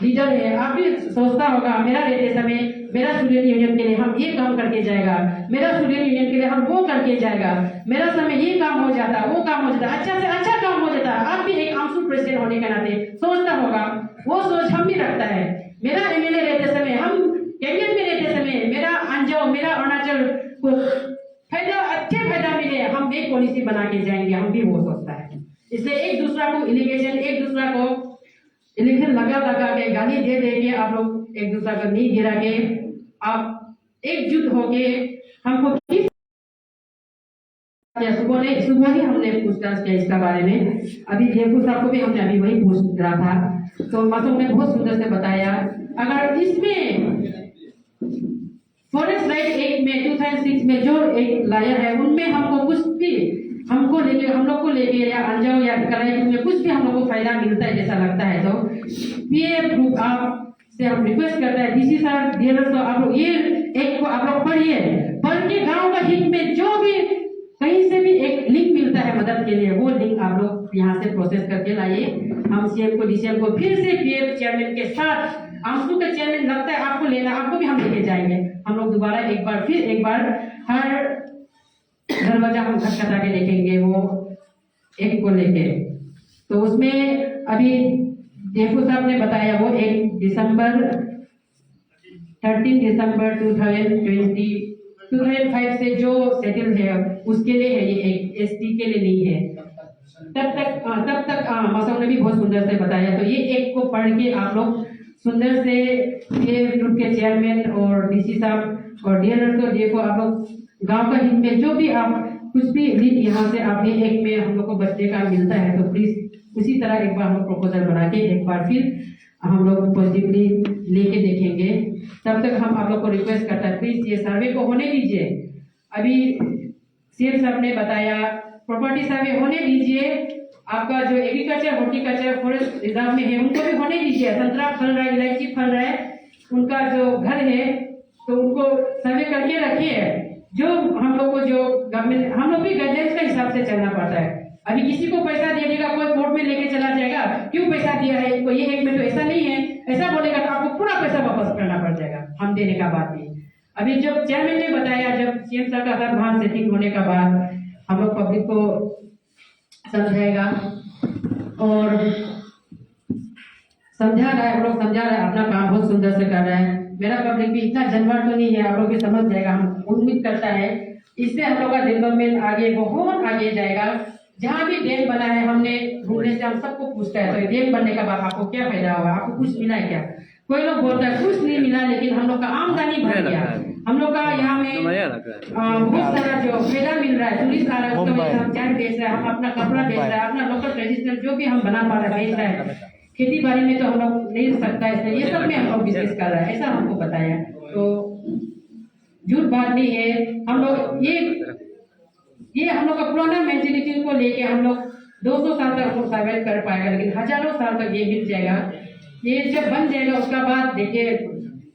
S1: लीडर है, आप भी सोचता होगा मेरा रहते समय मेरा स्टूडेंट यूनियन के लिए हम ये काम करके जाएगा, मेरा स्टूडेंट यूनियन के लिए हम वो करके जाएगा, मेरा समय ये काम हो जाता, वो काम हो जाता, अच्छा से अच्छा काम हो जाता। आप भी एक आंसू प्रेसिडेंट होने के नाते सोचता होगा, वो सोच हम भी रखता है। मेरा एमएलए रहते समय, हम कैबिनेट में रहते समय मेरा अंजाव, मेरा अरुणाचल को अच्छे फायदा मिले, हम एक पॉलिसी बना के जाएंगे, हम भी वो सोचता है। इसलिए एक दूसरा को इलिगेशन, एक दूसरा को इलेक्शन लगा के गाली दे दे के आप लोग एक दूसरा को नहीं गिरा के आप एकजुट होके हमको किस सुबह ही हमने पूछताछ किया इसका बारे में। अभी जयपुर साहब को भी हमने अभी वही पूछ रहा था, तो मासूम ने बहुत सुंदर से बताया। अगर इसमें फॉरेस्ट राइट एक्ट में 2006 में जो एक लाया है, उनमें हमको कुछ भी हमको लेके, हम लोग को लेके या अंजाव या कराई में कुछ भी हम लोग को फायदा मिलता है जैसा लगता है, तो पीए ग्रुप आप से हम रिक्वेस्ट करते हैं, डीसी सर, डीएलआर, तो आप लोग ये एक को आप लोग पढ़िए, पढ़ के गाँव का हित में जो भी कहीं से भी एक लिंक मिलता है मदद के लिए, वो लिंक आप लोग यहाँ से प्रोसेस करके लाइए। हम सीएम को, डीसीएम को फिर से पीएम चेयरमैन के साथ, आंसू का चेयरमैन लगता है आपको लेना, आपको भी हम लेके जाएंगे। हम लोग दोबारा एक बार हर दरवाजा हम खटखटा के देखेंगे वो एक को लेके। तो उसमें अभी जयपुर साहब ने बताया वो 13 दिसंबर 2005 से जो सेटल है उसके लिए है, ये एक एसटी के लिए नहीं है। तब तक मौसम ने भी बहुत सुंदर से बताया। तो ये एक को पढ़ के आप लोग सुंदर से ये ग्रुप के चेयरमैन और डीसी साहब और डीएलआर को देखो, आप लोग गांव का हित में जो भी आप कुछ भी लीड यहाँ से आप एक में हम लोग को बच्चे का मिलता है, तो प्लीज उसी तरह एक बार हम लोग प्रपोजल बना के एक बार फिर हम लोग पॉजिटिवली लेके देखेंगे। तब तक हम आप लोग को रिक्वेस्ट करता है, प्लीज ये सर्वे को होने दीजिए। अभी सीएम साहब ने बताया प्रॉपर्टी सर्वे होने दीजिए, आपका जो एग्रीकल्चर, हॉर्टिकल्चर, फॉरेस्ट रिजर्व में है उनको भी होने दीजिए। संतरा फल रहा है, इलायची फल रहा है, उनका जो घर है तो उनको सर्वे करके रखिए। जो हम लोग को जो गवर्नमेंट हम लोग भी गाइडलाइंस का हिसाब से चलना पड़ता है। अभी किसी को पैसा दे देगा, कोई कोर्ट में लेके चला जाएगा, क्यों पैसा दिया है, कोई एक में तो ऐसा नहीं है, ऐसा बोलेगा तो आपको पूरा पैसा वापस करना पड़ जाएगा हम देने का बाद भी। अभी जब चेयरमैन ने बताया, जब सीएम सर का सर वहां सेटिंग होने का बाद हम लोग पब्लिक को समझाएगा और समझा रहा है, हम लोग समझा रहा है, अपना काम बहुत सुंदर से कर रहा है। मेरा पब्लिक भी इतना जनवर तो नहीं है, आप लोग भी समझ जाएगा, हम उम्मीद करता है इससे हम लोग का डेवलपमेंट आगे बहुत आगे जाएगा। जहाँ भी डैम बना है, हमने घूमने से हम सबको पूछता है तो डैम बनने का बाद आपको क्या फायदा होगा, आपको कुछ मिला है क्या? कोई लोग बोलता है कुछ नहीं मिला, लेकिन हम लोग का आमदनी बढ़ गया। हम लोग का यहाँ में बहुत सारा जो फायदा मिल रहा है, टूरिस्ट आ रहा है, उसका वजह से हम चाय बेच रहे हैं, हम अपना कपड़ा बेच रहे हैं, अपना लोकल ट्रेडिशनल जो भी हम बना पा रहे हैं बेच रहे हैं। खेती बाड़ी में तो हम लोग नहीं सकता है, इसलिए ये सब में हम लोग बिजनेस कर रहे हैं, ऐसा हमको बताया। तो झूठ बात नहीं है, हम लोग ये हम लोग का पुराना मेंटेलिटी को लेके हम लोग 200 साल तक उसको सर्वाइव कर पाएगा, लेकिन हजारों साल तक ये मिल जाएगा। ये जब बन जाएगा उसका बाद देखिए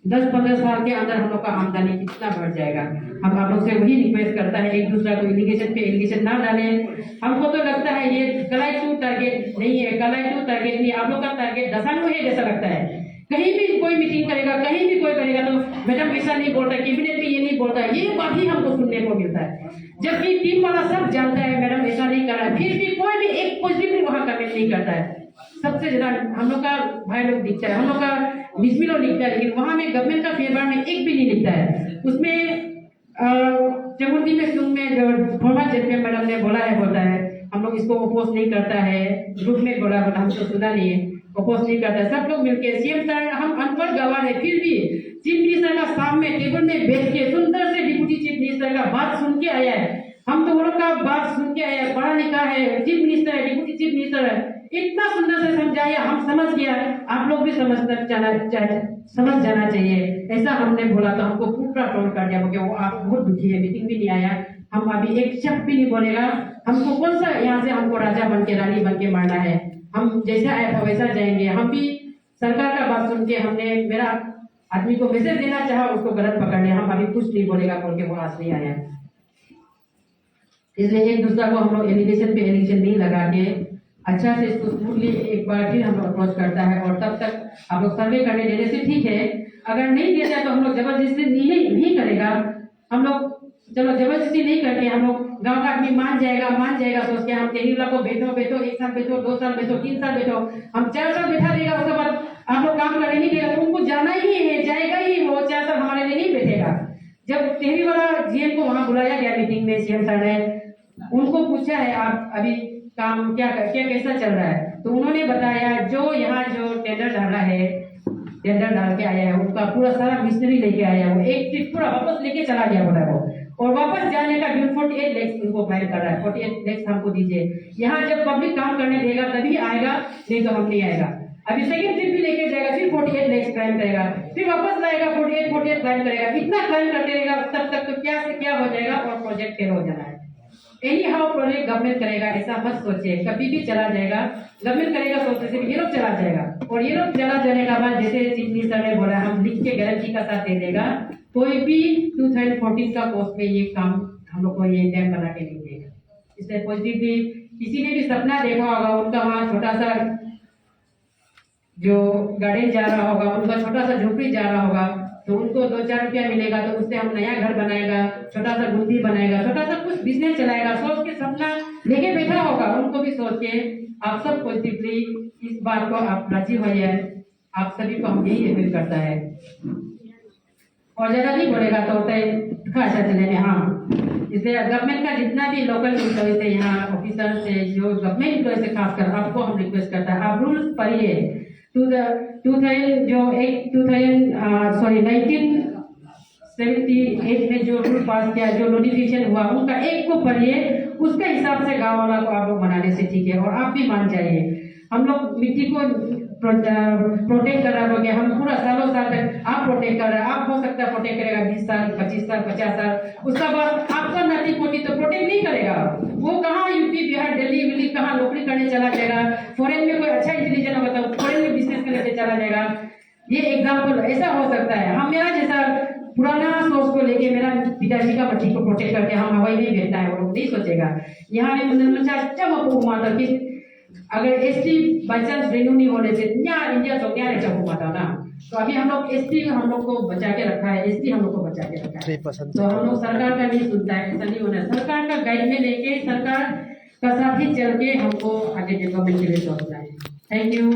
S1: 10-15 साल के अंदर हम लोग का आमदनी कितना बढ़ जाएगा। हम आप लोग से वही रिक्वेस्ट करता है, एक दूसरा को इरिगेशन पे इरिगेशन ना डालें। हमको तो लगता है ये कलाई टू टारगेट नहीं है, कलाई टू टारगेट नहीं, आप लोग का टारगेट दशानु है जैसा लगता है। कहीं भी कोई मीटिंग करेगा, कहीं भी कोई करेगा तो मैडम ऐसा नहीं बोलता, कैबिनेट में ये नहीं बोलता, ये बात ही हमको सुनने को मिलता है। जबकि टीम वाला सब जानता है मैडम ऐसा नहीं कर रहा है, फिर भी कोई भी एक पॉजिटिव वहाँ कमेंट नहीं करता है। सबसे ज्यादा हम लोग का भाई लोग दिखता है, हम लोग का बिस्मिल लोग लिखता है, लेकिन वहाँ में गवर्नमेंट का फेवर में एक भी नहीं लिखता है। उसमें चमुंडी में सुन में जो फॉर्मर चेयरमैन मैडम ने बोला है, बोलता है हम लोग इसको अपोज नहीं करता है, ग्रुप में बोला हम तो सुना नहीं है, अपोज नहीं करता है। सब लोग मिलकर सीएम सर, हम अनपढ़ गवाह है, फिर भी चीफ मिनिस्टर का सामने टेबल में बैठ के सुंदर से डिप्टी चीफ मिनिस्टर का बात सुन के आया है। हम तो वो लोग का बात सुन के आया है, पढ़ा लिखा है, चीफ मिनिस्टर है, डिप्टी चीफ मिनिस्टर है, इतना सुंदर से समझाया, हम समझ गया। आप लोग भी समझ जाना चाहिए, ऐसा हमने बोला तो हमको पूरा ट्रोल कर दिया, क्योंकि वो आप बहुत दुखी है, मीटिंग भी नहीं आया। हम अभी एक शब्द भी नहीं बोलेगा, हमको कौन सा यहाँ से हमको राजा बन के रानी बन के मारना है। हम जैसा आए था वैसा जाएंगे। हम भी सरकार का बात सुन के हमने मेरा आदमी को मैसेज देना चाहा, उसको गलत पकड़ लिया। हम अभी कुछ नहीं बोलेगा बोल के वो आज नहीं आया। इसलिए एक दूसरा को हम लोग एलिगेशन पे एलिगेशन नहीं लगा के अच्छा से इसको स्मूथली एक बार फिर हम लोग अप्रोच करता है, और तब तक आप लोग सर्वे करने देने से ठीक है। अगर नहीं देता तो हम लोग जबरदस्ती नहीं करेगा। हम लोग चलो जबरदस्ती नहीं करके हम लोग गांव का आदमी मान जाएगा सोच के हम टेहरीवाला को बैठो 1 साल बैठो, 2 साल बैठो, 3 साल बैठो, हम 4 साल बैठा देगा, उसके बाद आप लोग काम करने नहीं देगा तो उनको जाना ही है, जाएगा ही वो 4 साल हमारे लिए नहीं बैठेगा। जब टेहरीवाला जीएम को वहाँ बुलाया गया मीटिंग में, सीएम सर ने उनको पूछा है आप अभी काम क्या कैसा चल रहा है, तो उन्होंने बताया जो यहाँ जो टेंडर डाला है, टेंडर डाल के आया है, उनका पूरा सारा मिस्त्री लेके आया है, वो एक ट्रिप पूरा वापस लेके चला गया बोला वो, और वापस जाने का बिल 48 लाख उनको फाइल कर रहा है। 48 लाख हमको दीजिए, यहाँ जब पब्लिक काम करने देगा तभी आएगा, नहीं तो हम नहीं आएगा। अभी सेकंड ट्रिप भी लेके जाएगा, फिर 48 लाख क्लाइम करेगा, फिर वापस लाएगा 48 क्लाइम करेगा, इतना क्लाइम करते रहेगा तब तक तो क्या से क्या हो जाएगा और प्रोजेक्ट फेल हो जाना है। एनी हाउ प्रोजेक्ट गवर्नमेंट करेगा ऐसा मत सोचिए, कभी भी चला जाएगा। गवर्नमेंट करेगा सोचते सिर्फ ये लोग चला जाएगा, और ये लोग चला जाने का बाद जैसे चीफ मिनिस्टर ने बोला हम लिख के गारंटी का साथ दे देगा, कोई भी 2014 का कोर्स में ये काम हम लोग को ये डैम बना के नहीं देगा। इसलिए पॉजिटिवली किसी ने भी सपना देखा होगा, उनका वहाँ छोटा सा जो गार्डन जा रहा होगा, उनका छोटा सा झोपड़ी जा रहा होगा, तो उनको 2-4 रुपया मिलेगा तो उससे हम नया घर बनाएगा, छोटा सा गुंदी बनाएगा, छोटा सा कुछ बिजनेस चलाएगा, सोच के सपना लेके बैठा होगा। उनको भी सोच के आप सब पॉजिटिवली इस बात को आप राजी हो जाए, आप सभी को हम यही अपील करता है। और ज्यादा नहीं बोलेगा तो खासा चले में हाँ, इसलिए गवर्नमेंट का जितना भी लोकल एम्प्लॉय से यहाँ ऑफिसर से जो गवर्नमेंट एम्प्लॉय से खासकर आपको हम रिक्वेस्ट करता है, आप रूल्स पढ़िए। 1978 में जो रूल पास किया, जो नोटिफिकेशन हुआ, उनका एक को पढ़िए, उसके हिसाब से गाँव वाला को आप लोग बनाने से ठीक है। और आप भी मान जाइए, हम लोग मिट्टी को प्रोटेक्ट कर रहा होगा, हम पूरा सालों साल तक आप प्रोटेक्ट कर रहे हैं, आप हो सकता है प्रोटेक्ट करेगा 20 साल 25 साल 50 साल, उसका बाद आपका नाती पोती तो प्रोटेक्ट नहीं करेगा। वो कहाँ यूपी बिहार दिल्ली कहाँ नौकरी करने चला जाएगा, फॉरेन में कोई अच्छा इंटेलिजेंट होगा तो फॉरेन में बिजनेस करने से चला जाएगा। ये एग्जाम्पल ऐसा हो सकता है। हम मेरा जैसा पुराना सोच को लेके मेरा पिताजी का मट्टी को प्रोटेक्ट करके हम हवाई नहीं भेजना है, वो लोग नहीं सोचेगा। यहाँ में मंदिर जब आपको घुमाता कि अगर एसटी बाई चांस रिन्यू नहीं होने से यहाँ इंडिया तो क्या जब घुमाता ना, तो अभी हम लोग एसटी हम लोग को बचा के रखा है, एसटी हम लोग को बचा के रखा है। तो हम लोग सरकार का नहीं सुनता है, ऐसा नहीं होना है। सरकार का गाइड में लेके सरकार का साथ ही चल के हमको आगे डेवलपमेंट के लिए सोचना है। Thank you.